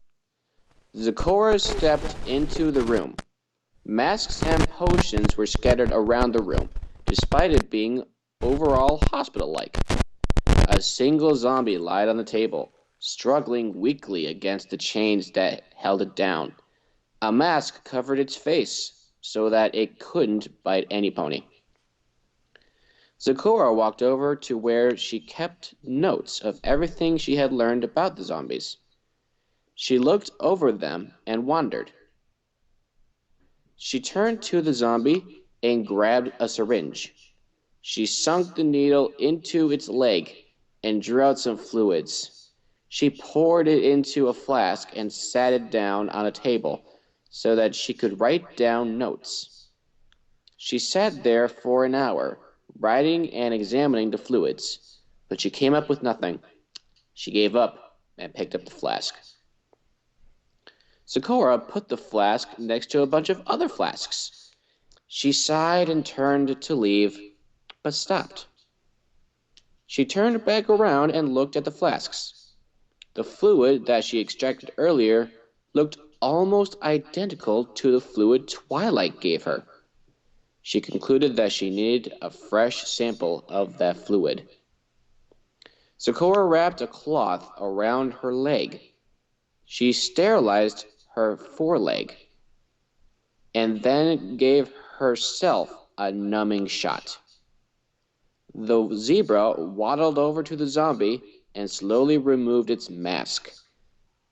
Zecora stepped into the room. Masks and potions were scattered around the room, despite it being overall hospital-like. A single zombie lied on the table, struggling weakly against the chains that held it down. A mask covered its face so that it couldn't bite any pony. Zecora walked over to where she kept notes of everything she had learned about the zombies. She looked over them and wondered. She turned to the zombie and grabbed a syringe. She sunk the needle into its leg and drew out some fluids. She poured it into a flask and sat it down on a table so that she could write down notes. She sat there for an hour, writing and examining the fluids, but she came up with nothing. She gave up and picked up the flask. Zecora put the flask next to a bunch of other flasks. She sighed and turned to leave, but stopped. She turned back around and looked at the flasks. The fluid that she extracted earlier looked almost identical to the fluid Twilight gave her. She concluded that she needed a fresh sample of that fluid. Zecora wrapped a cloth around her leg. She sterilized her foreleg and then gave herself a numbing shot. The zebra waddled over to the zombie and slowly removed its mask.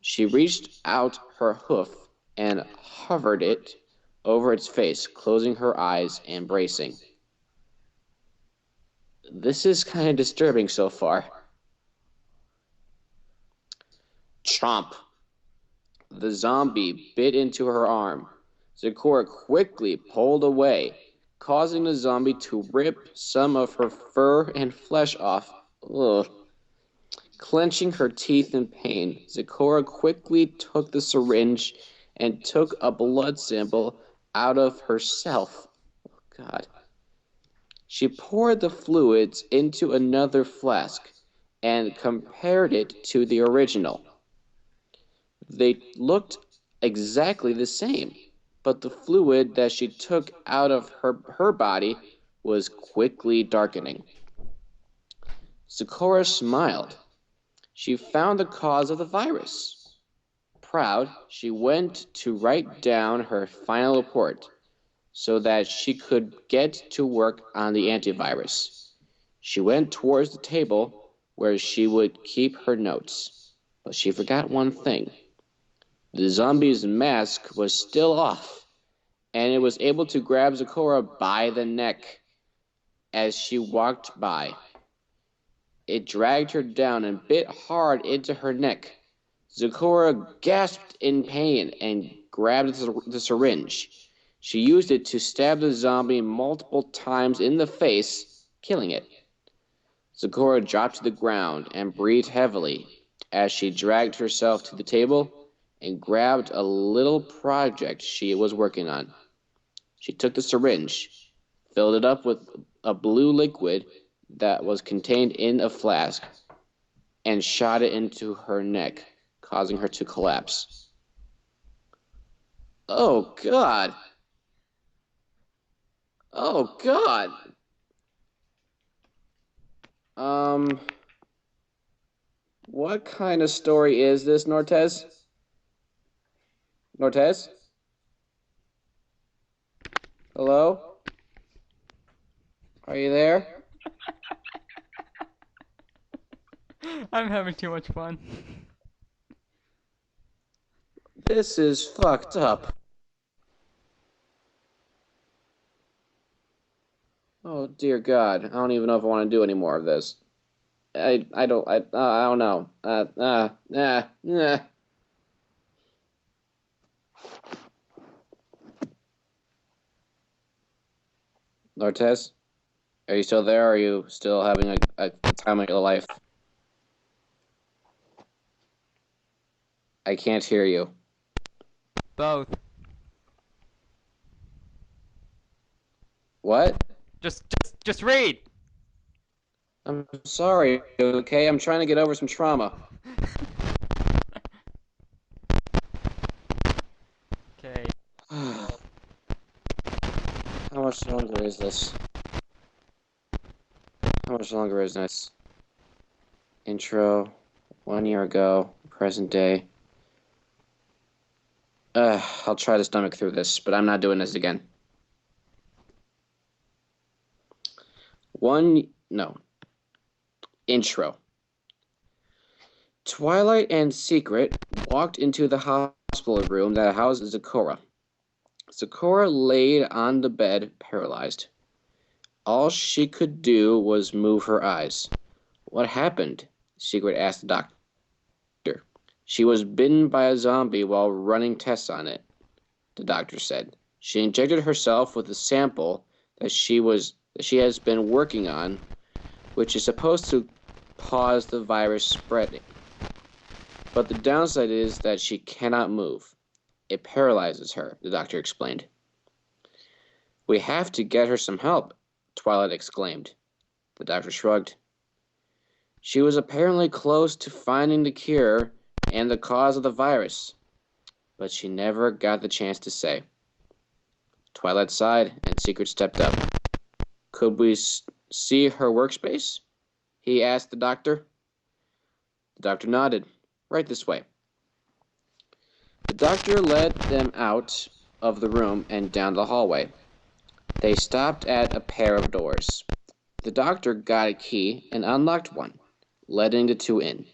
She reached out her hoof and hovered it over its face, closing her eyes and bracing. This is kind of disturbing so far. Chomp. The zombie bit into her arm. Zecora quickly pulled away, causing the zombie to rip some of her fur and flesh off. Ugh. Clenching her teeth in pain, Zecora quickly took the syringe and took a blood sample out of herself. Oh, God. She poured the fluids into another flask and compared it to the original. They looked exactly the same, but the fluid that she took out of her body was quickly darkening. Zecora smiled. She found the cause of the virus. Proud, she went to write down her final report so that she could get to work on the antivirus. She went towards the table where she would keep her notes, but she forgot one thing. The zombie's mask was still off, and it was able to grab Zecora by the neck as she walked by. It dragged her down and bit hard into her neck. Zecora gasped in pain and grabbed the syringe. She used it to stab the zombie multiple times in the face, killing it. Zecora dropped to the ground and breathed heavily as she dragged herself to the table and grabbed a little project she was working on. She took the syringe, filled it up with a blue liquid that was contained in a flask, and shot it into her neck, causing her to collapse. Oh, God! Oh, God! What kind of story is this, Nortez? Nortez? Hello? Are you there? I'm having too much fun. This is fucked up. Oh dear God, I don't even know if I want to do any more of this. I don't know. Lortez, are you still there? Or are you still having a time of your life? I can't hear you. Both. What? Just read. I'm sorry, okay? I'm trying to get over some trauma. Okay. How much longer is this? How much longer is this? Intro, 1 year ago, present day. I'll try to stomach through this, but I'm not doing this again. Intro. Twilight and Secret walked into the hospital room that housed Zecora. Zecora laid on the bed, paralyzed. All she could do was move her eyes. What happened? Secret asked the doctor. She was bitten by a zombie while running tests on it, the doctor said. She injected herself with a sample that she has been working on, which is supposed to pause the virus spreading. But the downside is that she cannot move. It paralyzes her, the doctor explained. We have to get her some help, Twilight exclaimed. The doctor shrugged. She was apparently close to finding the cure and the cause of the virus, but she never got the chance to say. Twilight sighed, and Secret stepped up. Could we see her workspace? He asked the doctor. The doctor nodded. Right this way. The doctor led them out of the room and down the hallway. They stopped at a pair of doors. The doctor got a key and unlocked one, letting the two in.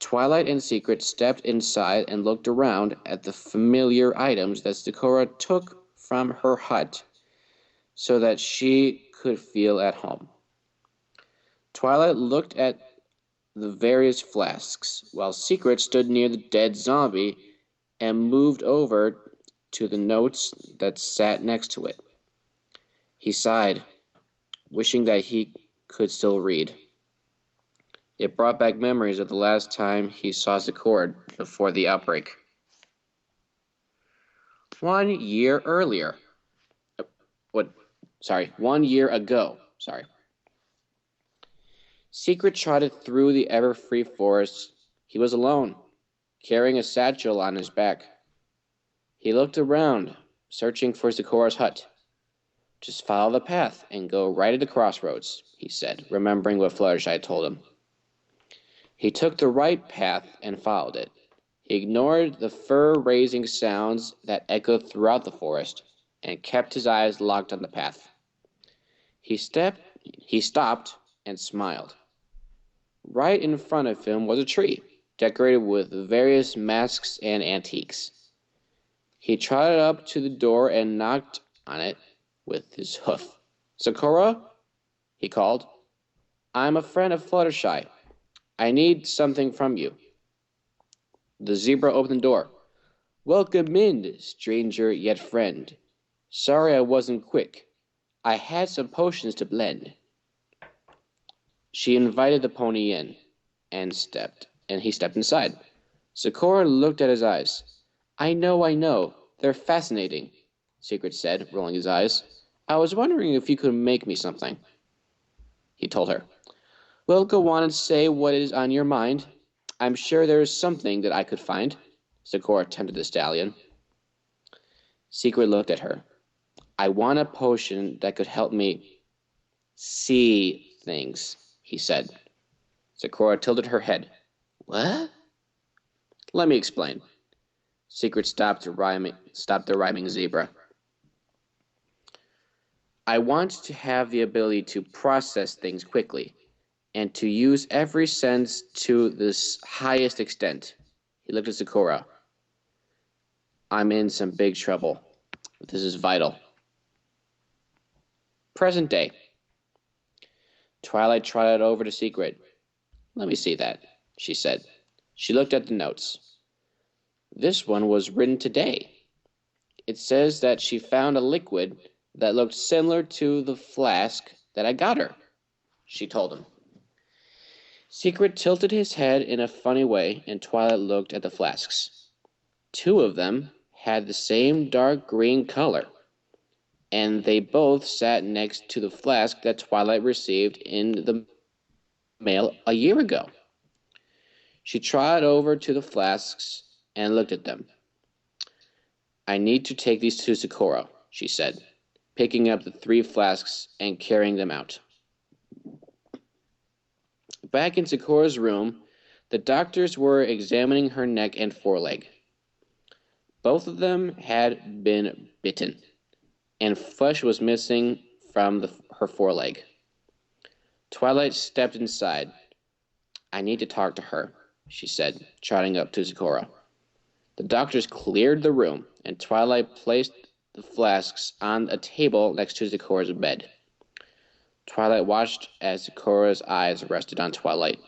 Twilight and Secret stepped inside and looked around at the familiar items that Zecora took from her hut so that she could feel at home. Twilight looked at the various flasks, while Secret stood near the dead zombie and moved over to the notes that sat next to it. He sighed, wishing that he could still read. It brought back memories of the last time he saw Zecora before the outbreak. 1 year earlier. 1 year ago. Secret trotted through the ever-free forest. He was alone, carrying a satchel on his back. He looked around, searching for Zecora's hut. Just follow the path and go right at the crossroads, he said, remembering what Fluttershy had told him. He took the right path and followed it. He ignored the fur-raising sounds that echoed throughout the forest and kept his eyes locked on the path. He stopped and smiled. Right in front of him was a tree, decorated with various masks and antiques. He trotted up to the door and knocked on it with his hoof. Zecora? He called. I'm a friend of Fluttershy. I need something from you. The zebra opened the door. Welcome in, stranger yet friend. Sorry I wasn't quick. I had some potions to blend. She invited the pony in, and he stepped inside. Zecora looked at his eyes. I know. They're fascinating, Secret said, rolling his eyes. I was wondering if you could make me something. He told her. Well, go on and say what is on your mind. I'm sure there is something that I could find. Zecora tempted the stallion. Secret looked at her. I want a potion that could help me see things, he said. Zecora tilted her head. What? Let me explain. Secret stopped the rhyming zebra. I want to have the ability to process things quickly and to use every sense to this highest extent. He looked at Sakura. I'm in some big trouble. This is vital. Present day. Twilight trotted over to Secret. Let me see that, she said. She looked at the notes. This one was written today. It says that she found a liquid that looked similar to the flask that I got her, she told him. Secret tilted his head in a funny way, and Twilight looked at the flasks. 2 of them had the same dark green color, and they both sat next to the flask that Twilight received in the mail a year ago. She trotted over to the flasks and looked at them. I need to take these to Sakura, she said, picking up the 3 flasks and carrying them out. Back in Sakura's room, the doctors were examining her neck and foreleg. Both of them had been bitten, and flesh was missing from her foreleg. Twilight stepped inside. I need to talk to her, she said, trotting up to Sakura. The doctors cleared the room, and Twilight placed the flasks on a table next to Sakura's bed. Twilight watched as Sakura's eyes rested on Twilight.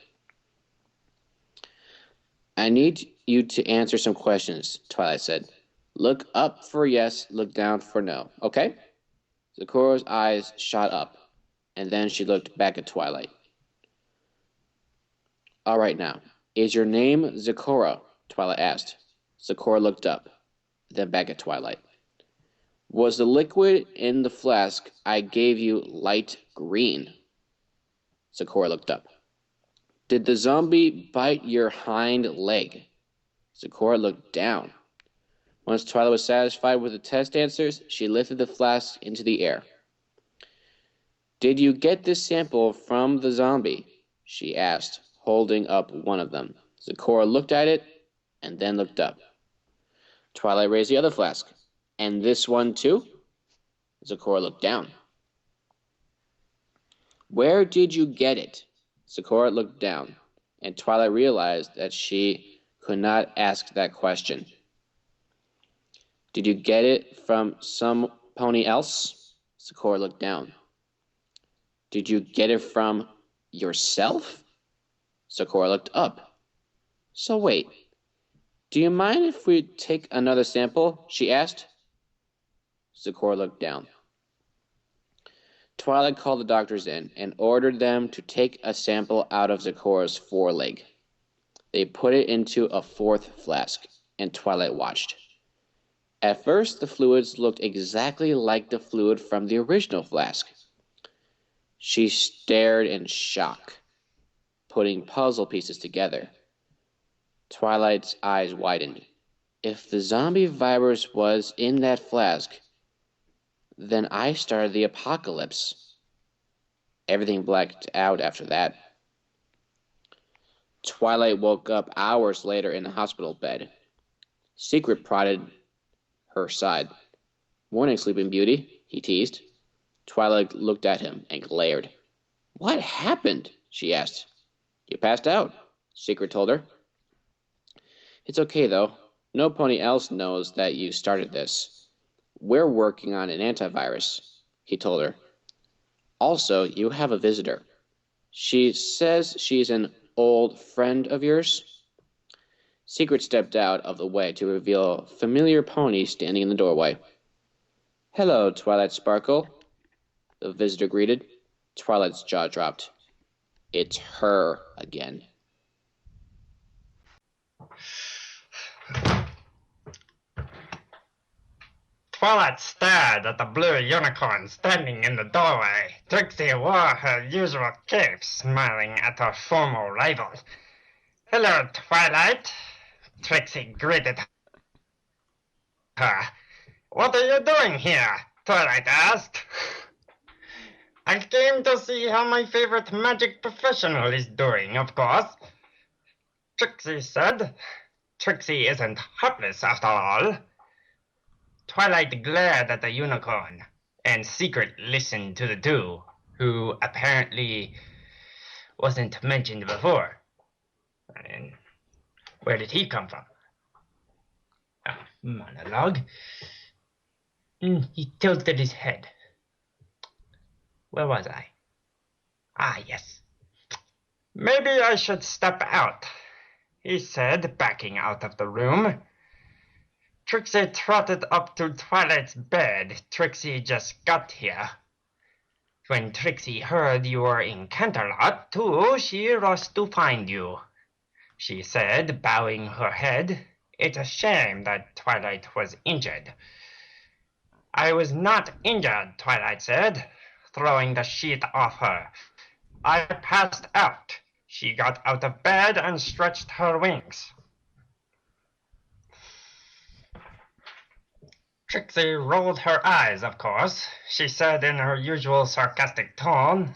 I need you to answer some questions, Twilight said. Look up for yes, look down for no, okay? Sakura's eyes shot up, and then she looked back at Twilight. All right now, is your name Sakura? Twilight asked. Sakura looked up, then back at Twilight. Was the liquid in the flask I gave you light green? Sakura looked up. Did the zombie bite your hind leg? Sakura looked down. Once Twilight was satisfied with the test answers, she lifted the flask into the air. Did you get this sample from the zombie? She asked, holding up one of them. Sakura looked at it and then looked up. Twilight raised the other flask. And this one too? Sakura looked down. Where did you get it? Sakura looked down, and Twilight realized that she could not ask that question. Did you get it from some pony else? Sakura looked down. Did you get it from yourself? Sakura looked up. So wait, do you mind if we take another sample? She asked. Sakura looked down. Twilight called the doctors in and ordered them to take a sample out of Sakura's foreleg. They put it into a 4th flask, and Twilight watched. At first, the fluids looked exactly like the fluid from the original flask. She stared in shock, putting puzzle pieces together. Twilight's eyes widened. If the zombie virus was in that flask, then I started the apocalypse. Everything blacked out after that. Twilight woke up hours later in the hospital bed. Secret prodded her side. Morning, Sleeping Beauty, he teased. Twilight looked at him and glared. What happened? She asked. You passed out, Secret told her. It's okay, though. No pony else knows that you started this. We're working on an antivirus, he told her. Also, you have a visitor. She says she's an old friend of yours. Secret stepped out of the way to reveal a familiar pony standing in the doorway. Hello, Twilight Sparkle, the visitor greeted. Twilight's jaw dropped. It's her again. Twilight stared at the blue unicorn standing in the doorway. Trixie wore her usual cape, smiling at her former rival. Hello, Twilight, Trixie greeted her. What are you doing here? Twilight asked. I came to see how my favorite magic professional is doing, of course, Trixie said. Trixie isn't heartless after all. Twilight glared at the unicorn, and Secret listened to the two, who apparently wasn't mentioned before. And where did he come from? Monologue. He tilted his head. Where was I? Yes. Maybe I should step out, he said, backing out of the room. Trixie trotted up to Twilight's bed. Trixie just got here. When Trixie heard you were in Canterlot, too, she rushed to find you, she said, bowing her head. It's a shame that Twilight was injured. I was not injured, Twilight said, throwing the sheet off her. I passed out. She got out of bed and stretched her wings. Trixie rolled her eyes, of course. She said in her usual sarcastic tone.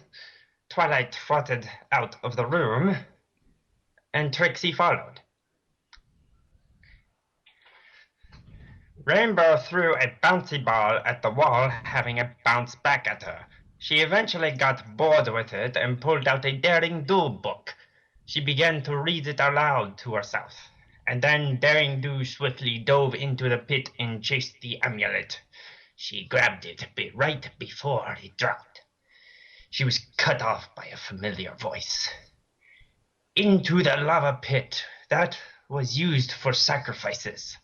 Twilight trotted out of the room, and Trixie followed. Rainbow threw a bouncy ball at the wall, having it bounce back at her. She eventually got bored with it and pulled out a Daring Do book. She began to read it aloud to herself, and then Daring Do swiftly dove into the pit and chased the amulet. She grabbed it right before it dropped. She was cut off by a familiar voice. Into the lava pit that was used for sacrifices.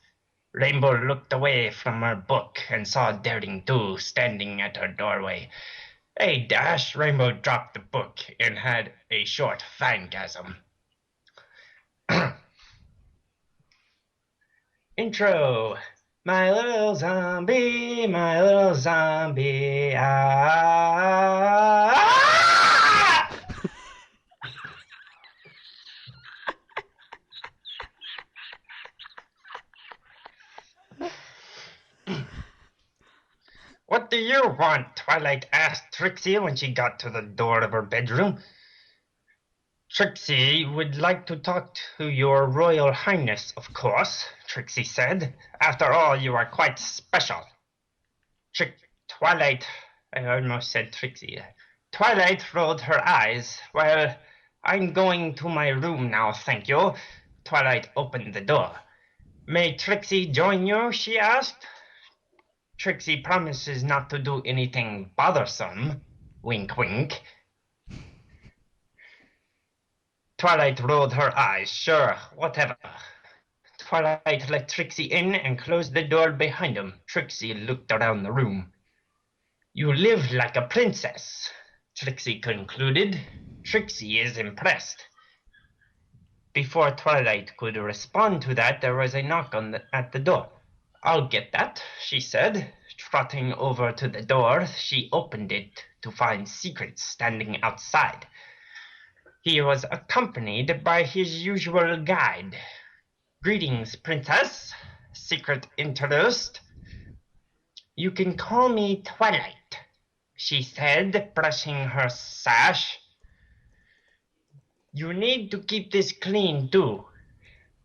Rainbow looked away from her book and saw Daring Do standing at her doorway. A dash, Rainbow dropped the book and had a short phangasm. Intro. My little zombie, my little zombie. What do you want? Twilight asked Trixie when she got to the door of her bedroom. Trixie would like to talk to your Royal Highness, of course, Trixie said. After all, you are quite special. Twilight, I almost said Trixie. Twilight rolled her eyes. Well, I'm going to my room now, thank you. Twilight opened the door. May Trixie join you? She asked. Trixie promises not to do anything bothersome. Wink, wink. Twilight rolled her eyes. Sure, whatever. Twilight let Trixie in and closed the door behind him. Trixie looked around the room. You live like a princess, Trixie concluded. Trixie is impressed. Before Twilight could respond to that, there was a knock at the door. I'll get that, she said. Trotting over to the door, she opened it to find Secret standing outside. He was accompanied by his usual guide. Greetings, Princess, Secret introduced. You can call me Twilight, she said, brushing her sash. You need to keep this clean, too.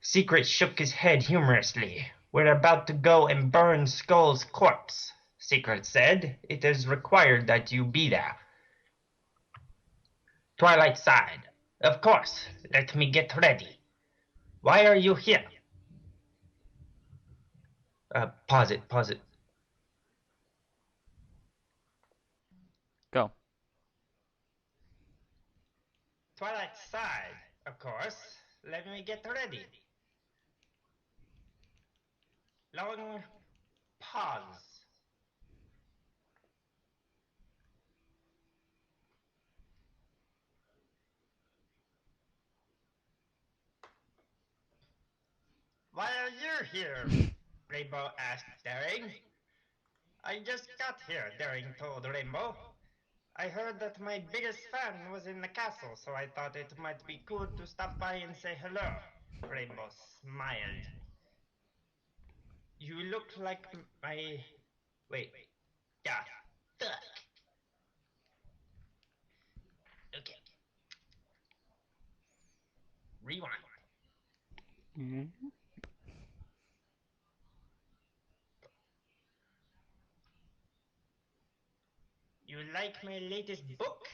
Secret shook his head humorously. We're about to go and burn Skull's corpse, Secret said. It is required that you be there. Twilight sighed. Of course, let me get ready. Why are you here? Pause it. Go. Twilight sighed. Of course, let me get ready. Long pause. Why are you here? Rainbow asked Daring. I just got here, Daring told Rainbow. I heard that my biggest fan was in the castle, so I thought it might be cool to stop by and say hello. Rainbow smiled. You look like my... Wait. Yeah. Fuck. Okay. Rewind. Mm-hmm. You like my latest book?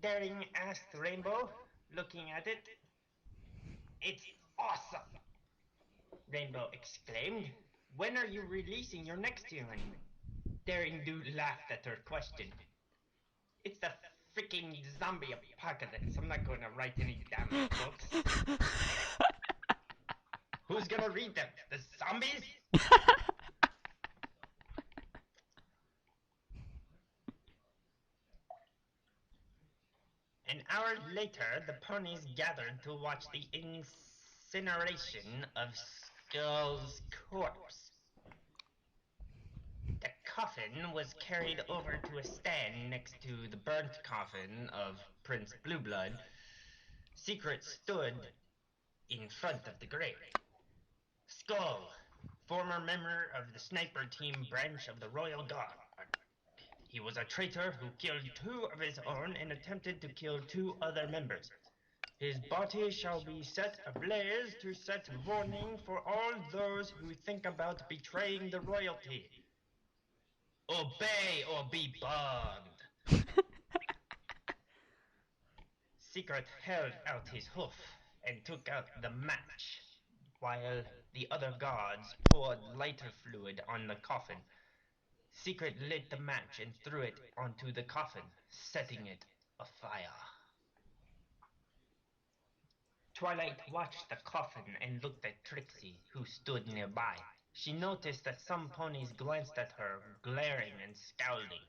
Daring asked Rainbow. looking at it. It's awesome! Rainbow exclaimed. When are you releasing your next one? Daring Do laughed at her question. It's the freaking zombie apocalypse. I'm not going to write any damn books. Who's going to read them? The zombies? An hour later, the ponies gathered to watch the incineration of Skull's corpse. The coffin was carried over to a stand next to the burnt coffin of Prince Blueblood. Secret stood in front of the grave. Skull, former member of the sniper team branch of the Royal Guard. He was a traitor who killed 2 of his own and attempted to kill 2 other members. His body shall be set ablaze to set warning for all those who think about betraying the royalty. Obey or be burned. Secret held out his hoof and took out the match, while the other guards poured lighter fluid on the coffin. Secret lit the match and threw it onto the coffin, setting it afire. Twilight watched the coffin and looked at Trixie, who stood nearby. She noticed that some ponies glanced at her, glaring and scowling.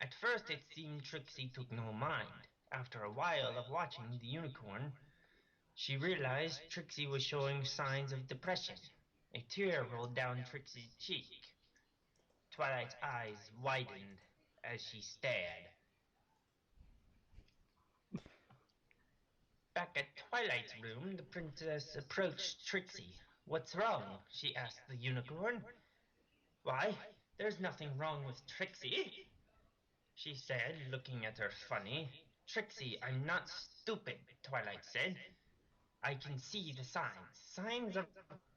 At first it seemed Trixie took no mind. After a while of watching the unicorn, she realized Trixie was showing signs of depression. A tear rolled down Trixie's cheek. Twilight's eyes widened as she stared. Back at Twilight's room, the princess approached Trixie. "What's wrong?" she asked the unicorn. "Why, there's nothing wrong with Trixie," she said, looking at her funny. "Trixie, I'm not stupid," Twilight said. "I can see the signs." "Signs of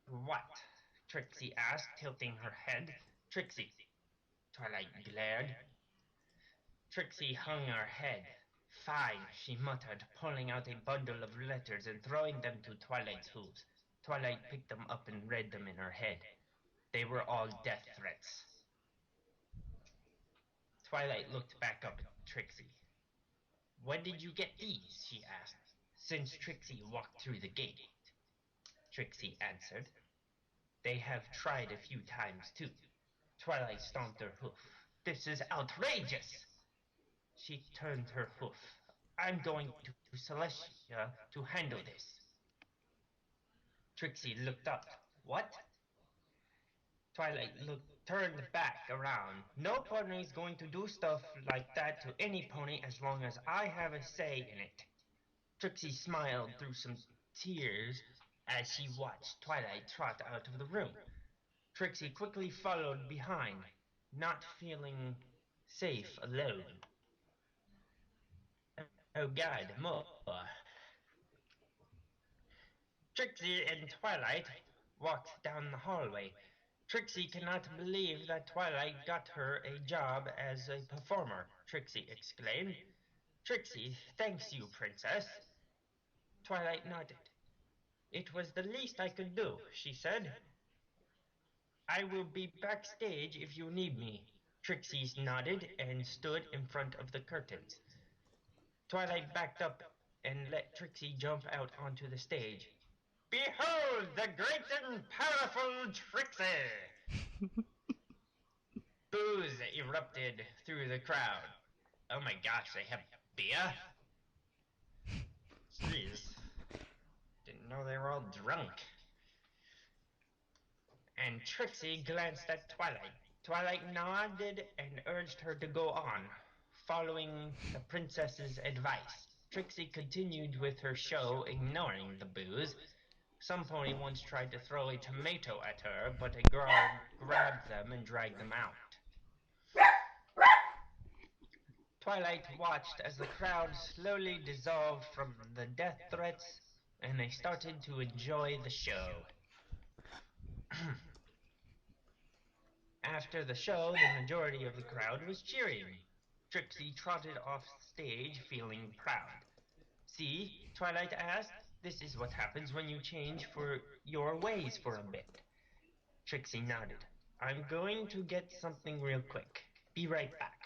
what?" Trixie asked, tilting her head. "Trixie," Twilight glared. Trixie hung her head. "Fine," she muttered, pulling out a bundle of letters and throwing them to Twilight's hooves. Twilight picked them up and read them in her head. They were all death threats. Twilight looked back up at Trixie. "When did you get these?" she asked. "Since Trixie walked through the gate," Trixie answered. "They have tried a few times too." Twilight stomped her hoof. "This is outrageous!" She turned her hoof. "I'm going to Celestia to handle this." Trixie looked up. "What?" Twilight turned back around. "No pony's going to do stuff like that to any pony as long as I have a say in it." Trixie smiled through some tears as she watched Twilight trot out of the room. Trixie quickly followed behind, not feeling safe alone. Oh God, more. Trixie and Twilight walked down the hallway. Trixie cannot believe that Twilight got her a job as a performer, Trixie exclaimed. "Trixie, thanks you, princess." Twilight nodded. "It was the least I could do," she said. "I will be backstage if you need me." Trixie nodded and stood in front of the curtains. Twilight backed up and let Trixie jump out onto the stage. "Behold the great and powerful Trixie!" Boos erupted through the crowd. "Oh my gosh, they have beer?" Jeez. Didn't know they were all drunk. And Trixie glanced at Twilight. Twilight nodded and urged her to go on, following the princess's advice. Trixie continued with her show, ignoring the booze. Some pony once tried to throw a tomato at her, but a guard grabbed them and dragged them out. Twilight watched as the crowd slowly dissolved from the death threats, and they started to enjoy the show. After the show, the majority of the crowd was cheering. Trixie trotted off stage feeling proud. "See, Twilight asked. This is what happens when you change for your ways for a bit. Trixie nodded. I'm going to get something real quick. Be right back.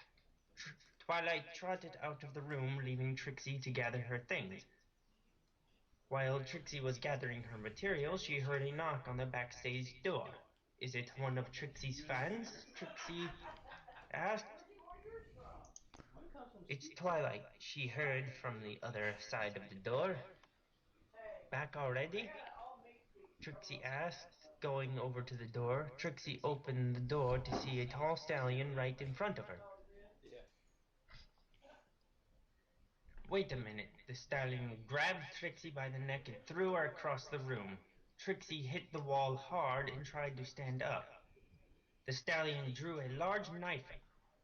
Twilight trotted out of the room, leaving Trixie to gather her things. While Trixie was gathering her materials, she heard a knock on the backstage door. Is it one of Trixie's fans? Trixie asked. It's Twilight, she heard from the other side of the door. Back already? Trixie asked, going over to the door. Trixie opened the door to see a tall stallion right in front of her. Wait a minute. The stallion grabbed Trixie by the neck and threw her across the room. Trixie hit the wall hard and tried to stand up. The stallion drew a large knife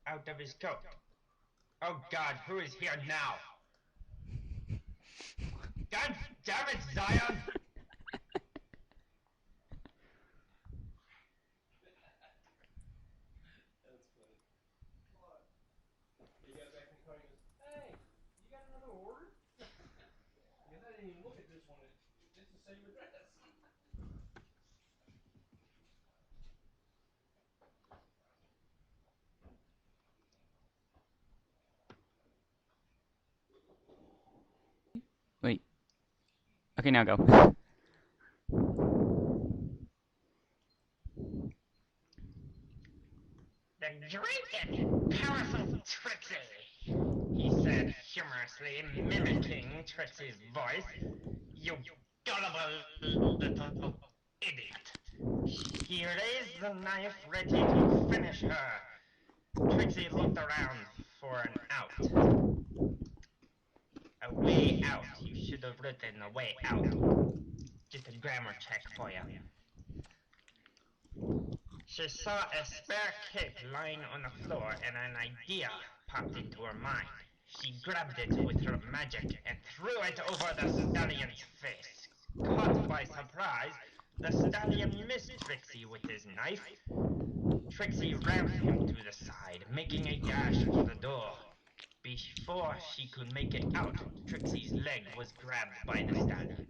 out of his coat. Oh God, who is here now? God damn it, Zion! Wait. Okay, now go. The great and powerful Trixie, he said humorously, mimicking Trixie's voice. You gullible little idiot. He raised the knife, ready to finish her. Trixie looked around for an out. A way out. You should have written a way out. Just a grammar check for you. She saw a spare cape lying on the floor and an idea popped into her mind. She grabbed it with her magic and threw it over the stallion's face. Caught by surprise, the stallion missed Trixie with his knife. Trixie rammed him to the side, making a dash for the door. Before she could make it out, Trixie's leg was grabbed by the stallion.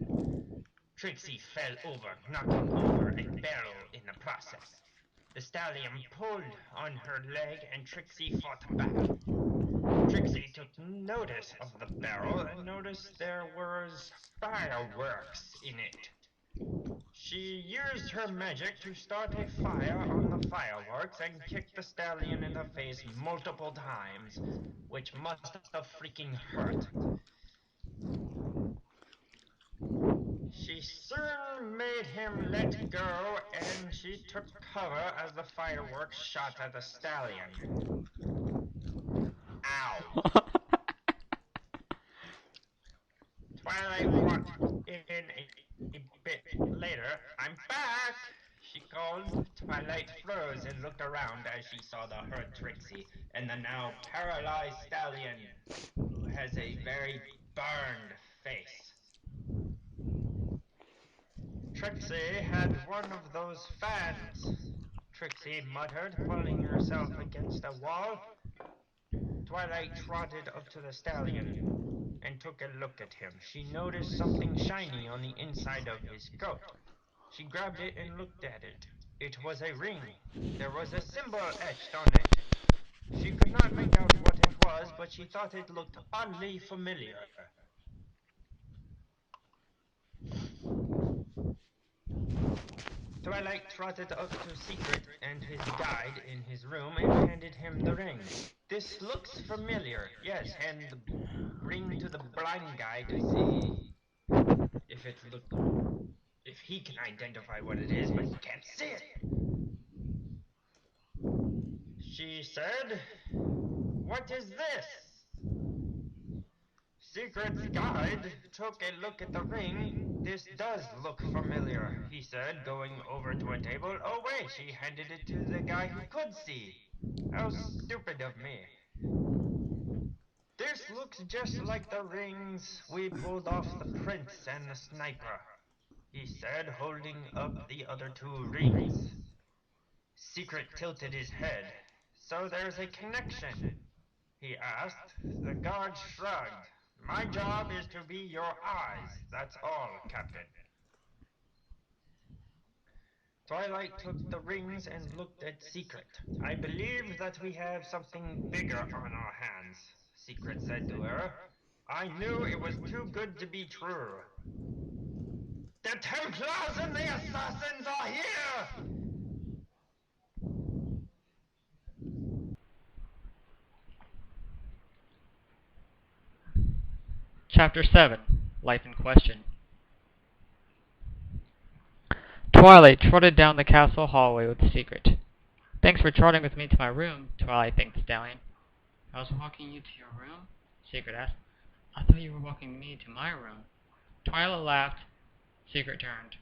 Trixie fell over, knocking over a barrel in the process. The stallion pulled on her leg and Trixie fought back. Trixie took notice of the barrel and noticed there was fireworks in it. She used her magic to start a fire on the fireworks and kicked the stallion in the face multiple times, which must have freaking hurt. She soon made him let go, and she took cover as the fireworks shot at the stallion. Ow. Twilight walked in a bit later. I'm back, she called. Twilight froze and looked around as she saw the hurt Trixie and the now paralyzed stallion, who has a very burned face. Trixie had one of those fans, Trixie muttered, pulling herself against a wall. Twilight trotted up to the stallion and took a look at him. She noticed something shiny on the inside of his coat. She grabbed it and looked at it. It was a ring. There was a symbol etched on it. She could not make out what it was, but she thought it looked oddly familiar. Twilight trotted up to Secret and his guide in his room and handed him the ring. This looks familiar. Yes, hand the ring to the blind guy to see if he can identify what it is, but he can't see it. She said, "What is this?" Secret's guide took a look at the ring. This does look familiar, he said, going over to a table. Oh wait, she handed it to the guy who could see. How stupid of me. This looks just like the rings we pulled off the prince and the sniper, he said, holding up the other two rings. Secret tilted his head. So there's a connection, he asked. The guard shrugged. My job is to be your eyes. That's all, Captain. Twilight took the rings and looked at Secret. I believe that we have something bigger on our hands, Secret said to her. I knew it was too good to be true. The Templars and the Assassins are here! Chapter 7. Life in Question. Twilight trotted down the castle hallway with Secret. Thanks for trotting with me to my room, Twilight thanked the stallion. I was walking you to your room? Secret asked. I thought you were walking me to my room. Twilight laughed. Secret turned.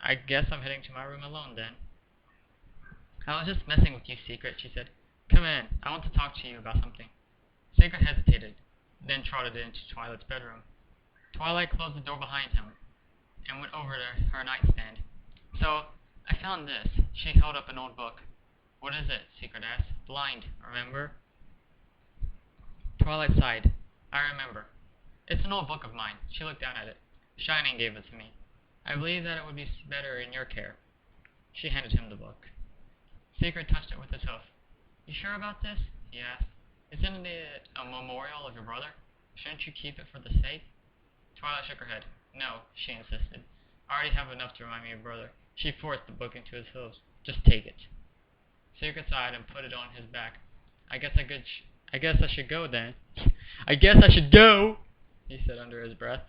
I guess I'm heading to my room alone then. I was just messing with you, Secret, she said. Come in. I want to talk to you about something. Secret hesitated, then trotted into Twilight's bedroom. Twilight closed the door behind him and went over to her nightstand. So, I found this. She held up an old book. What is it? Secret asked. Blind, remember? Twilight sighed. I remember. It's an old book of mine. She looked down at it. Shining gave it to me. I believe that it would be better in your care. She handed him the book. Secret touched it with his hoof. You sure about this? He asked. Isn't it a memorial of your brother? Shouldn't you keep it for the safe? Twilight shook her head. No, she insisted. I already have enough to remind me of brother. She forced the book into his hooves. Just take it. Secret sighed and put it on his back. I guess I should go then. I guess I should go, he said under his breath.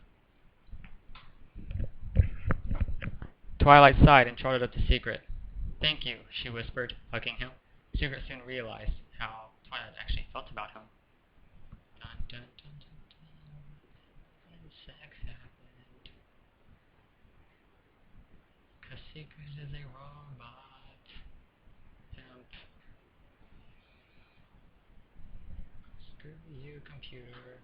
Twilight sighed and trotted up to Secret. Thank you, she whispered, hugging him. Secret soon realized how Twilight actually felt about him. Dun, dun, dun, dun, dun. And sex happened. 'Cause Secret is a robot. Pimp. Screw you, computer.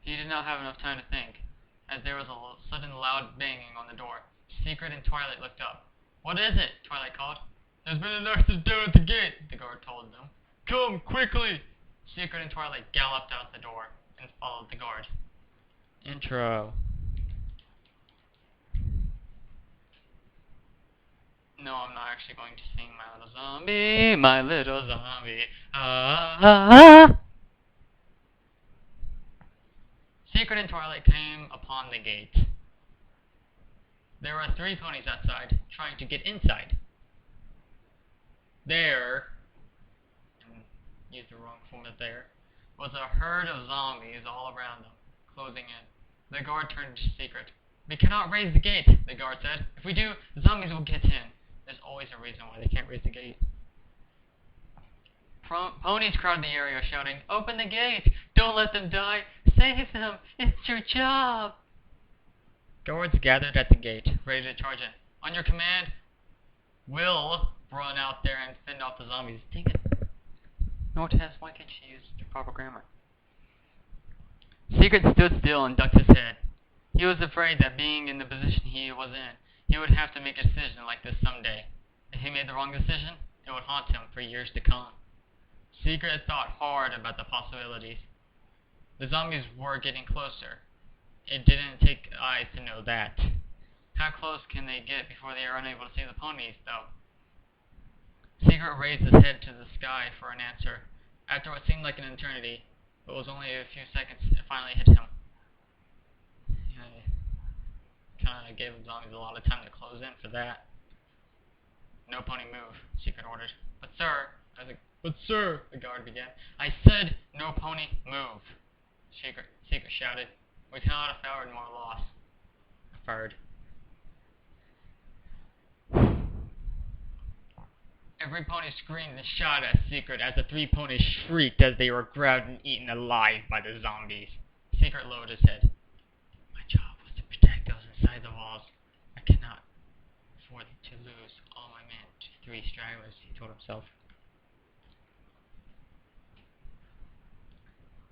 He did not have enough time to think, as there was a sudden loud banging on the door. Secret and Twilight looked up. What is it? Twilight called. There's been an accident down at the gate, the guard told them. Come, quickly! Secret and Twilight galloped out the door and followed the guard. Intro. No, I'm not actually going to sing My Little Zombie, My Little Zombie. Ah, ah, ah. Secret and Twilight came upon the gate. There were 3 ponies outside, trying to get inside. There, and used the wrong form of there, was a herd of zombies all around them, closing in. The guard turned to Secret. We cannot raise the gate, the guard said. If we do, the zombies will get in. There's always a reason why they can't raise the gate. Ponies crowded the area, shouting, Open the gate! Don't let them die! Save them! It's your job! Guards gathered at the gate, ready to charge in. On your command, Will run out there and fend off the zombies. Dang it. No, Tess, why can't she use the proper grammar? Secret stood still and ducked his head. He was afraid that being in the position he was in, he would have to make a decision like this someday. If he made the wrong decision, it would haunt him for years to come. Secret thought hard about the possibilities. The zombies were getting closer. It didn't take eyes to know that. How close can they get before they are unable to see the ponies, though? Secret raised his head to the sky for an answer. After what seemed like an eternity, but was only a few seconds, it finally hit him. Kinda gave the zombies a lot of time to close in for that. No pony move, Secret ordered. But sir, the guard began. I said no pony move, Secret shouted. We cannot afford more loss. Affirmed. Every pony screamed and shot at Secret as the 3 ponies shrieked as they were grabbed and eaten alive by the zombies. Secret lowered his head. My job was to protect those inside the walls. I cannot afford to lose all my men to 3 stragglers, he told himself.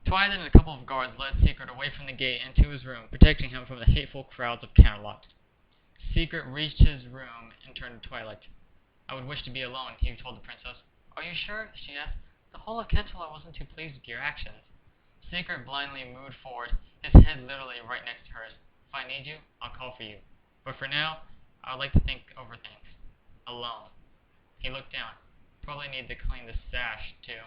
Twilight and a couple of guards led Secret away from the gate and to his room, protecting him from the hateful crowds of Camelot. Secret reached his room and turned to Twilight. I would wish to be alone, he told the princess. Are you sure? She asked. The whole of Canterlot wasn't too pleased with your actions. Secret blindly moved forward, his head literally right next to hers. If I need you, I'll call for you. But for now, I would like to think over things. Alone. He looked down. Probably need to clean the sash, too.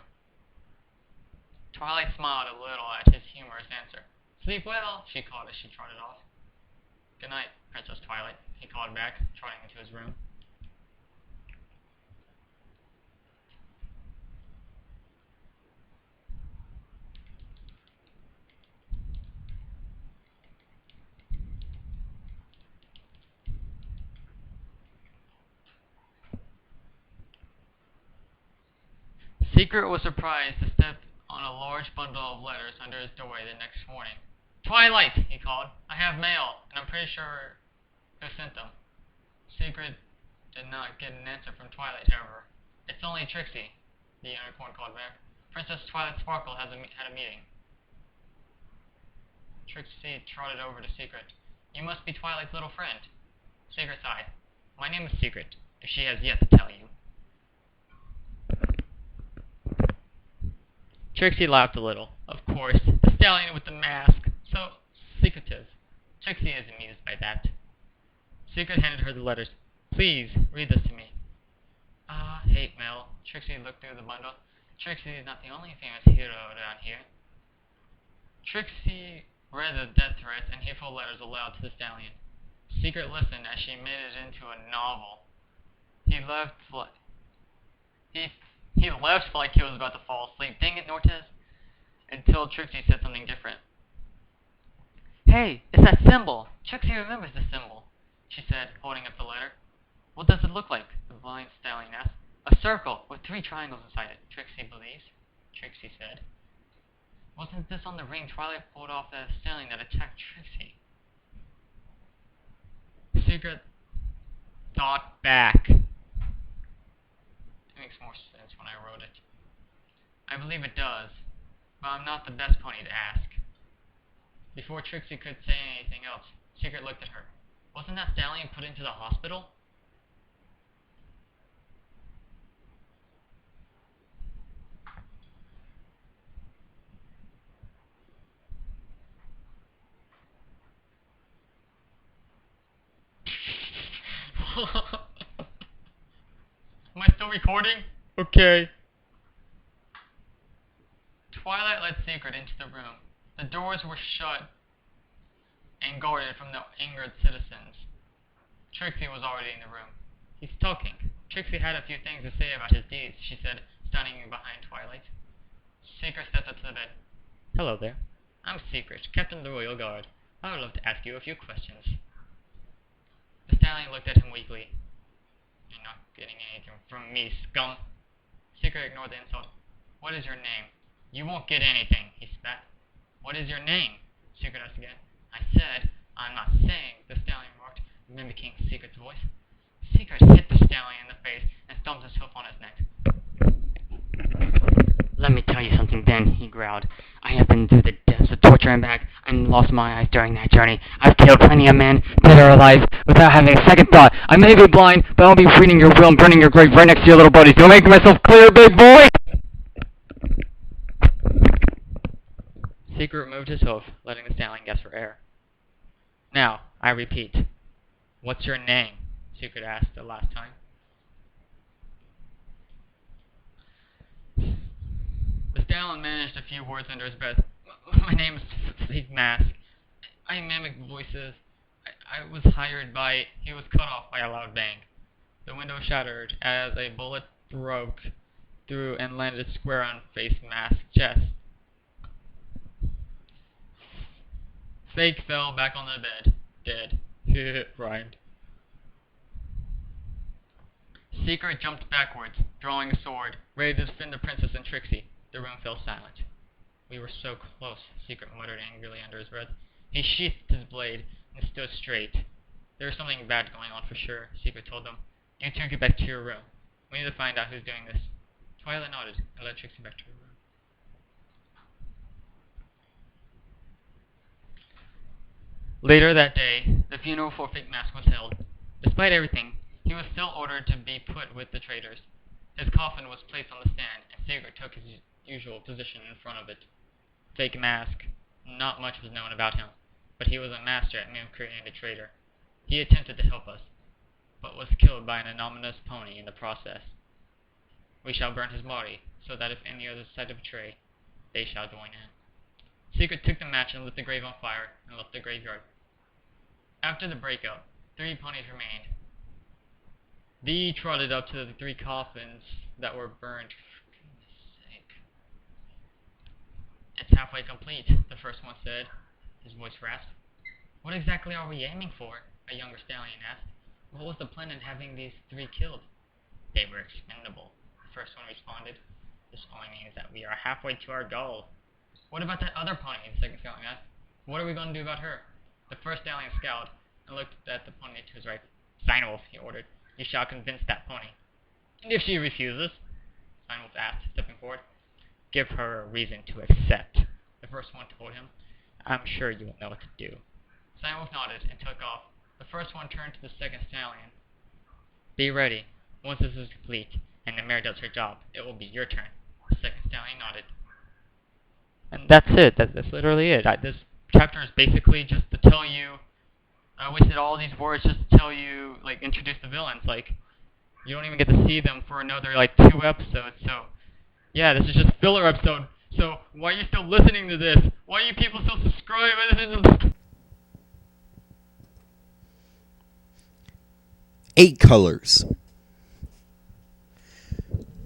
Twilight smiled a little at his humorous answer. Sleep well, she called as she trotted off. Good night, Princess Twilight, he called back, trotting into his room. Secret was surprised to step on a large bundle of letters under his doorway the next morning. Twilight, he called. I have mail, and I'm pretty sure who sent them. Secret did not get an answer from Twilight, however. It's only Trixie, the unicorn called back. Princess Twilight Sparkle had a meeting. Trixie trotted over to Secret. You must be Twilight's little friend. Secret sighed. My name is Secret, if she has yet to tell you. Trixie laughed a little. Of course, the stallion with the mask. So secretive. Trixie is amused by that. Secret handed her the letters. Please, read this to me. Hate mail. Trixie looked through the bundle. Trixie is not the only famous hero down here. Trixie read the death threats and hateful letters aloud to the stallion. Secret listened as she made it into a novel. He left like he was about to fall asleep. Dang it, Nortes. Until Trixie said something different. Hey, it's that symbol. Trixie remembers the symbol, she said, holding up the letter. What does it look like? The blind stallion asked. A circle with 3 triangles inside it, Trixie believes, Trixie said. Wasn't this on the ring Twilight pulled off the stallion that attacked Trixie? Secret thought back. It makes more sense when I wrote it. I believe it does, but I'm not the best pony to ask. Before Trixie could say anything else, Secret looked at her. Wasn't that stallion put into the hospital? Am I still recording? Okay. Twilight led Secret into the room. The doors were shut and guarded from the angered citizens. Trixie was already in the room. He's talking. Trixie had a few things to say about his deeds, she said, standing behind Twilight. Secret stepped up to the bed. Hello there. I'm Secret, Captain of the Royal Guard. I would love to ask you a few questions. The stallion looked at him weakly. You're not getting anything from me, scum. Secret ignored the insult. What is your name? You won't get anything, he spat. What is your name? Secret asked again. I said, I'm not saying, the stallion remarked, mimicking Secret's voice. Secret hit the stallion in the face and stomped his hoof on his neck. Let me tell you something, Ben, he growled. I have been through the depths of torture and back, and lost my eyes during that journey. I've killed plenty of men, dead or alive, without having a second thought. I may be blind, but I'll be reading your will and burning your grave right next to your little buddies. Do I make myself clear, big boy? Secret removed his hoof, letting the stallion gasp for air. Now, I repeat, what's your name? Secret asked the last time. The stallion managed a few words under his breath. My name is Steve Mask. I mimic voices. I was hired by... He was cut off by a loud bang. The window shattered as a bullet broke through and landed square on Face Mask's chest. Fake fell back on the bed, dead. Rhymed. Secret jumped backwards, drawing a sword, ready to defend the princess and Trixie. The room fell silent. We were so close, Secret muttered angrily under his breath. He sheathed his blade and stood straight. There was something bad going on for sure, Secret told them. You two get back to your room. We need to find out who's doing this. Twilight nodded and led Trixie back to her room. Later that day, the funeral for Fake Mask was held. Despite everything, he was still ordered to be put with the traitors. His coffin was placed on the stand, and Secret took his usual position in front of it. Fake mask. Not much was known about him, but he was a master at mimicry and a traitor. He attempted to help us, but was killed by an anonymous pony in the process. We shall burn his body, so that if any others decide to betray, they shall join in. Secret took the match and lit the grave on fire, and left the graveyard. After the breakout, 3 ponies remained. They trotted up to the 3 coffins that were burned. For goodness sake. It's halfway complete, the first one said, his voice rasped. What exactly are we aiming for? A younger stallion asked. What was the plan in having these 3 killed? They were expendable, the first one responded. This only means that we are halfway to our goal. What about that other pony? The second stallion asked. What are we going to do about her? The first stallion scowled and looked at the pony to his right. Steinwolf, he ordered. You shall convince that pony. And if she refuses? Steinwolf asked, stepping forward. Give her a reason to accept, the first one told him. I'm sure you will know what to do. Steinwolf nodded and took off. The first one turned to the second stallion. Be ready. Once this is complete, and the mare does her job, it will be your turn. The second stallion nodded. And that's it. That's literally it. This chapter is basically just to tell you. I wasted all these words just to tell you, like, introduce the villains. Like, you don't even get to see them for another, like, 2 episodes. So, yeah, this is just filler episode. So, why are you still listening to this? Why are you people still subscribing? 8 colors.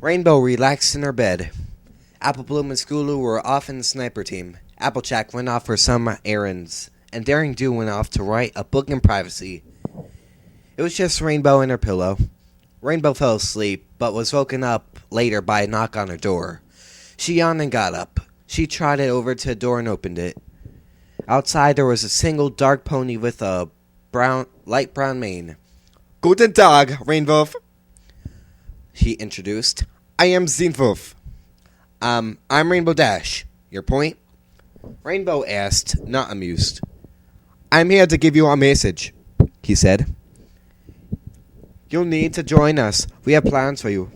Rainbow relaxed in her bed. Apple Bloom and Skulu were off in the sniper team. Applejack went off for some errands, and Daring Do went off to write a book in privacy. It was just Rainbow and her pillow. Rainbow fell asleep, but was woken up later by a knock on her door. She yawned and got up. She trotted over to the door and opened it. Outside there was a single dark pony with a light brown mane. Guten Tag, Rainbow, he introduced. I am Zinwolf. I'm Rainbow Dash. Your point? Rainbow asked, not amused. I'm here to give you a message, he said. You'll need to join us. We have plans for you.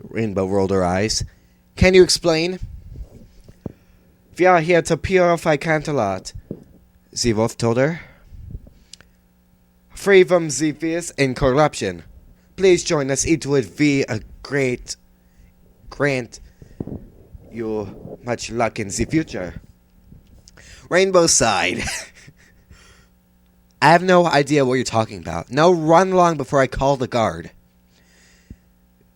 Rainbow rolled her eyes. Can you explain? We are here to purify Canterlot, Zinwolf told her. Free from the fears and corruption. Please join us. It would be a great grant you much luck in the future. Rainbow sighed. I have no idea what you're talking about. Now run along before I call the guard.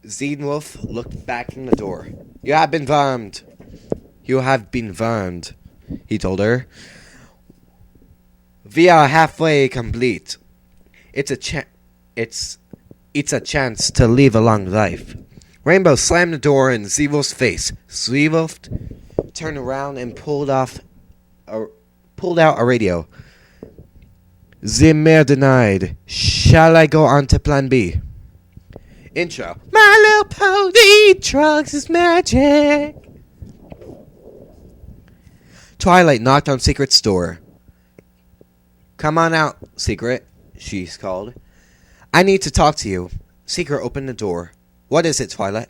Zinwolf looked back from the door. You have been warned. You have been warned, he told her. We are halfway complete. It's a chance to live a long life. Rainbow slammed the door in Zinwolf's face. Zinwolf turned around and pulled out a radio. The mare denied. Shall I go on to plan B? Intro. My Little Pony drugs is magic. Twilight knocked on Secret's door. Come on out, Secret, she called. I need to talk to you. Secret opened the door. What is it, Twilight?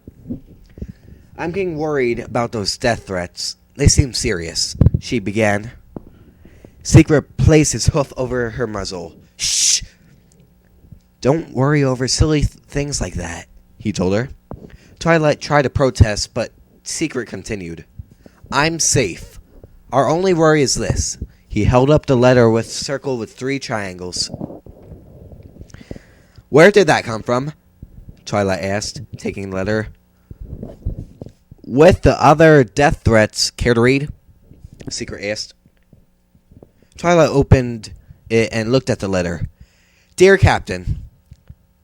I'm getting worried about those death threats. They seem serious, she began. Secret placed his hoof over her muzzle. Shh! Don't worry over silly things like that, he told her. Twilight tried to protest, but Secret continued. I'm safe. Our only worry is this. He held up the letter circled with 3 triangles. Where did that come from? Twilight asked, taking the letter. With the other death threats, care to read? Secret asked. Twilight opened it and looked at the letter. Dear Captain,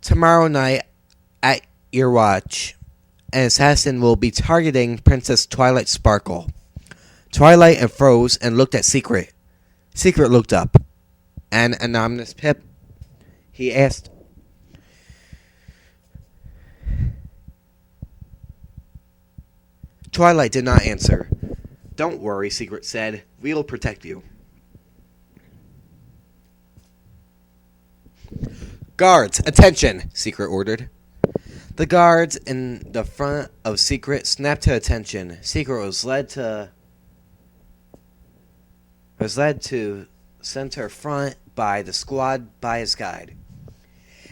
tomorrow night at your watch, an assassin will be targeting Princess Twilight Sparkle. Twilight froze and looked at Secret. Secret looked up. An anonymous pip? He asked. Twilight did not answer. Don't worry, Secret said. We'll protect you. Guards, attention, Secret ordered. The guards in the front of Secret snapped to attention. Secret was led to center front by the squad by his guide.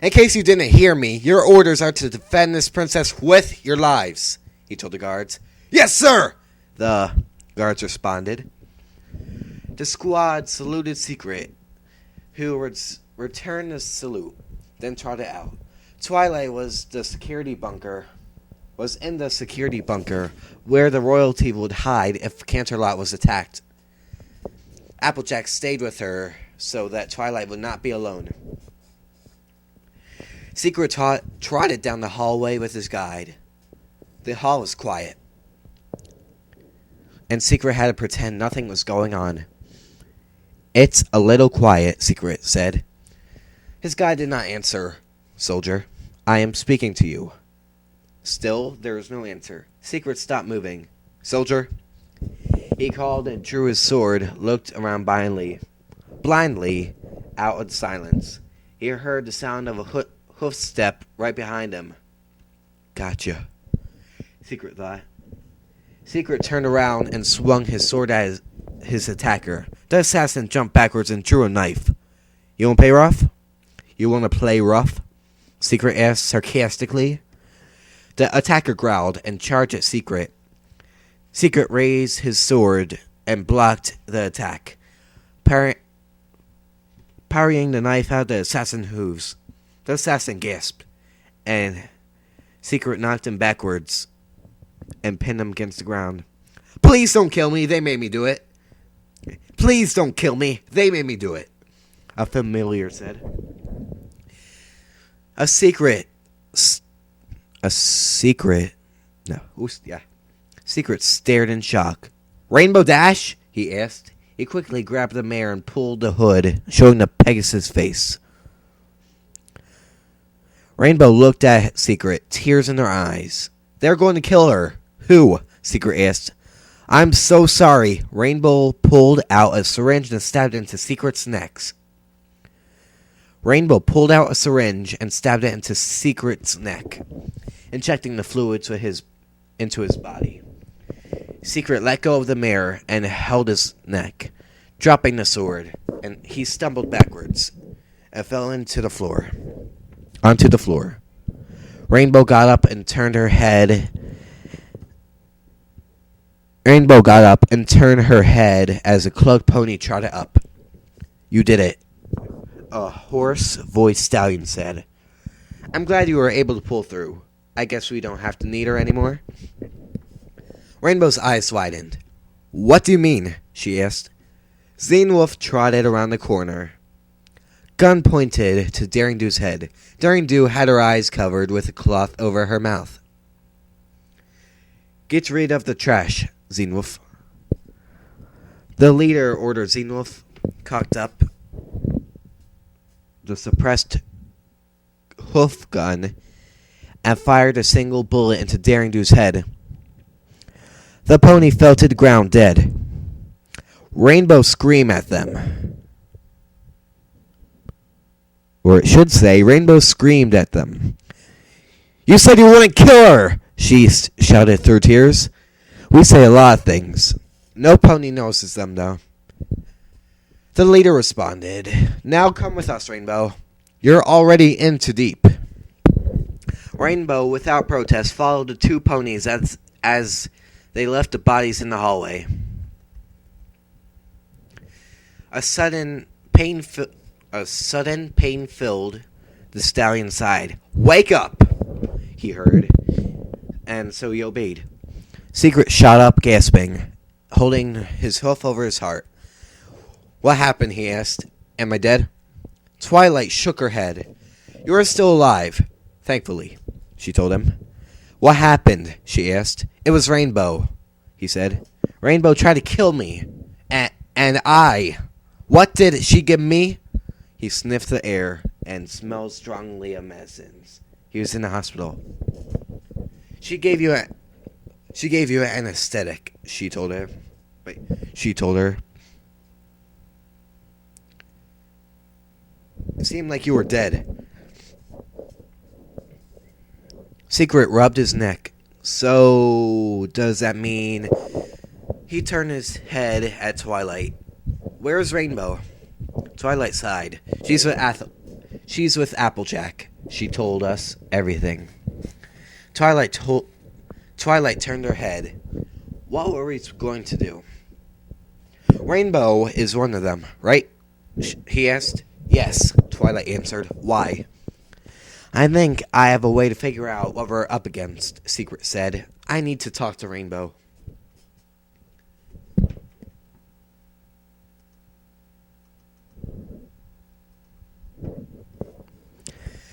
In case you didn't hear me, your orders are to defend this princess with your lives, he told the guards. Yes, sir, the guards responded. The squad saluted Secret, who returned the salute, then trotted out. Twilight was in the security bunker where the royalty would hide if Canterlot was attacked. Applejack stayed with her so that Twilight would not be alone. Secret trotted down the hallway with his guide. The hall was quiet, and Secret had to pretend nothing was going on. It's a little quiet, Secret said. His guide did not answer. Soldier, I am speaking to you. Still, there was no answer. Secret stopped moving. Soldier, he called and drew his sword, looked around blindly out of the silence. He heard the sound of a hoof step right behind him. Gotcha, Secret thought. Secret turned around and swung his sword at his attacker. The assassin jumped backwards and drew a knife. You want to play rough? You want to play rough? Secret asked sarcastically. The attacker growled and charged at Secret. Secret raised his sword and blocked the attack, parrying the knife out of the assassin's hooves. The assassin gasped, and Secret knocked him backwards and pinned him against the ground. Please don't kill me, they made me do it. Please don't kill me, they made me do it, a familiar said. Secret stared in shock. Rainbow Dash? He asked. He quickly grabbed the mare and pulled the hood, showing the Pegasus face. Rainbow looked at Secret, tears in her eyes. They're going to kill her. Who? Secret asked. I'm so sorry. Rainbow pulled out a syringe and stabbed it into Secret's neck. Rainbow pulled out a syringe and stabbed it into Secret's neck, injecting the fluid into his body. Secret let go of the mare and held his neck, dropping the sword, and he stumbled backwards and fell onto the floor. Rainbow got up and turned her head as a cloaked pony trotted up. You did it, a hoarse-voiced stallion said. I'm glad you were able to pull through. I guess we don't have to need her anymore. Rainbow's eyes widened. What do you mean? She asked. Xenwolf trotted around the corner. Gun pointed to Daring Do's head. Daring Do had her eyes covered with a cloth over her mouth. Get rid of the trash, Xenwolf. The leader ordered. Xenwolf cocked up the suppressed hoof gun and fired a single bullet into Daring Do's head. The pony fell to the ground dead. Rainbow screamed at them. Or it should say, Rainbow screamed at them. You said you wouldn't kill her, she shouted through tears. We say a lot of things. No pony notices them, though. The leader responded. Now come with us, Rainbow. You're already in too deep. Rainbow, without protest, followed the two ponies as they left the bodies in the hallway. A sudden pain filled the stallion side. Wake up, he heard, and so he obeyed. Secret shot up, gasping, holding his hoof over his heart. What happened? He asked. Am I dead? Twilight shook her head. You are still alive, thankfully, she told him. What happened? She asked. It was Rainbow, he said. Rainbow tried to kill me. And I. What did she give me? He sniffed the air and smelled strongly of medicines. He was in the hospital. She gave you an anesthetic, she told her. It seemed like you were dead. Secret rubbed his neck. So, does that mean... He turned his head at Twilight. Where's Rainbow? Twilight sighed. She's with Applejack. She told us everything. Twilight turned her head. What were we going to do? Rainbow is one of them, right? He asked. Yes, Twilight answered. Why? I think I have a way to figure out what we're up against, Secret said. I need to talk to Rainbow.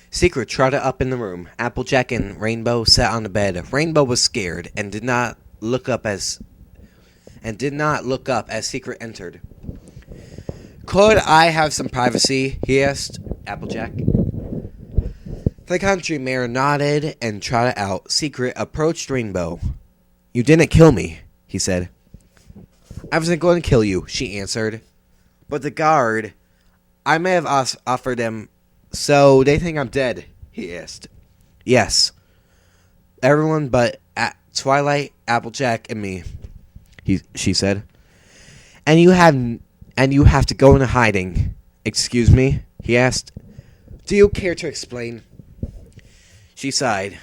Secret trotted up in the room. Applejack and Rainbow sat on the bed. Rainbow was scared and did not look up as Secret entered. Could I have some privacy? He asked Applejack. The country mayor nodded and trotted out. Secret approached Rainbow. You didn't kill me, he said. I wasn't going to kill you, she answered. But the guard, I may have offered him. So they think I'm dead, he asked. Yes. Everyone but Twilight, Applejack, and me, she said. And you have to go into hiding. Excuse me, he asked. Do you care to explain? She sighed.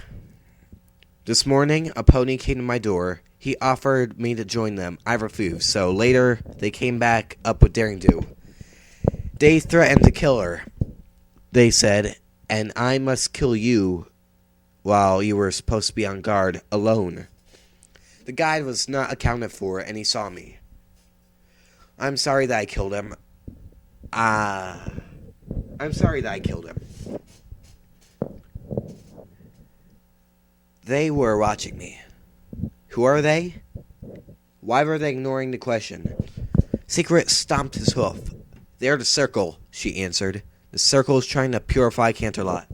This morning, a pony came to my door. He offered me to join them. I refused, so later they came back up with daring do. They threatened to kill her, they said, and I must kill you while you were supposed to be on guard alone. The guide was not accounted for, and he saw me. I'm sorry that I killed him. They were watching me. Who are they? Why were they ignoring the question? Secret stomped his hoof. They're the Circle, she answered. The Circle is trying to purify Canterlot.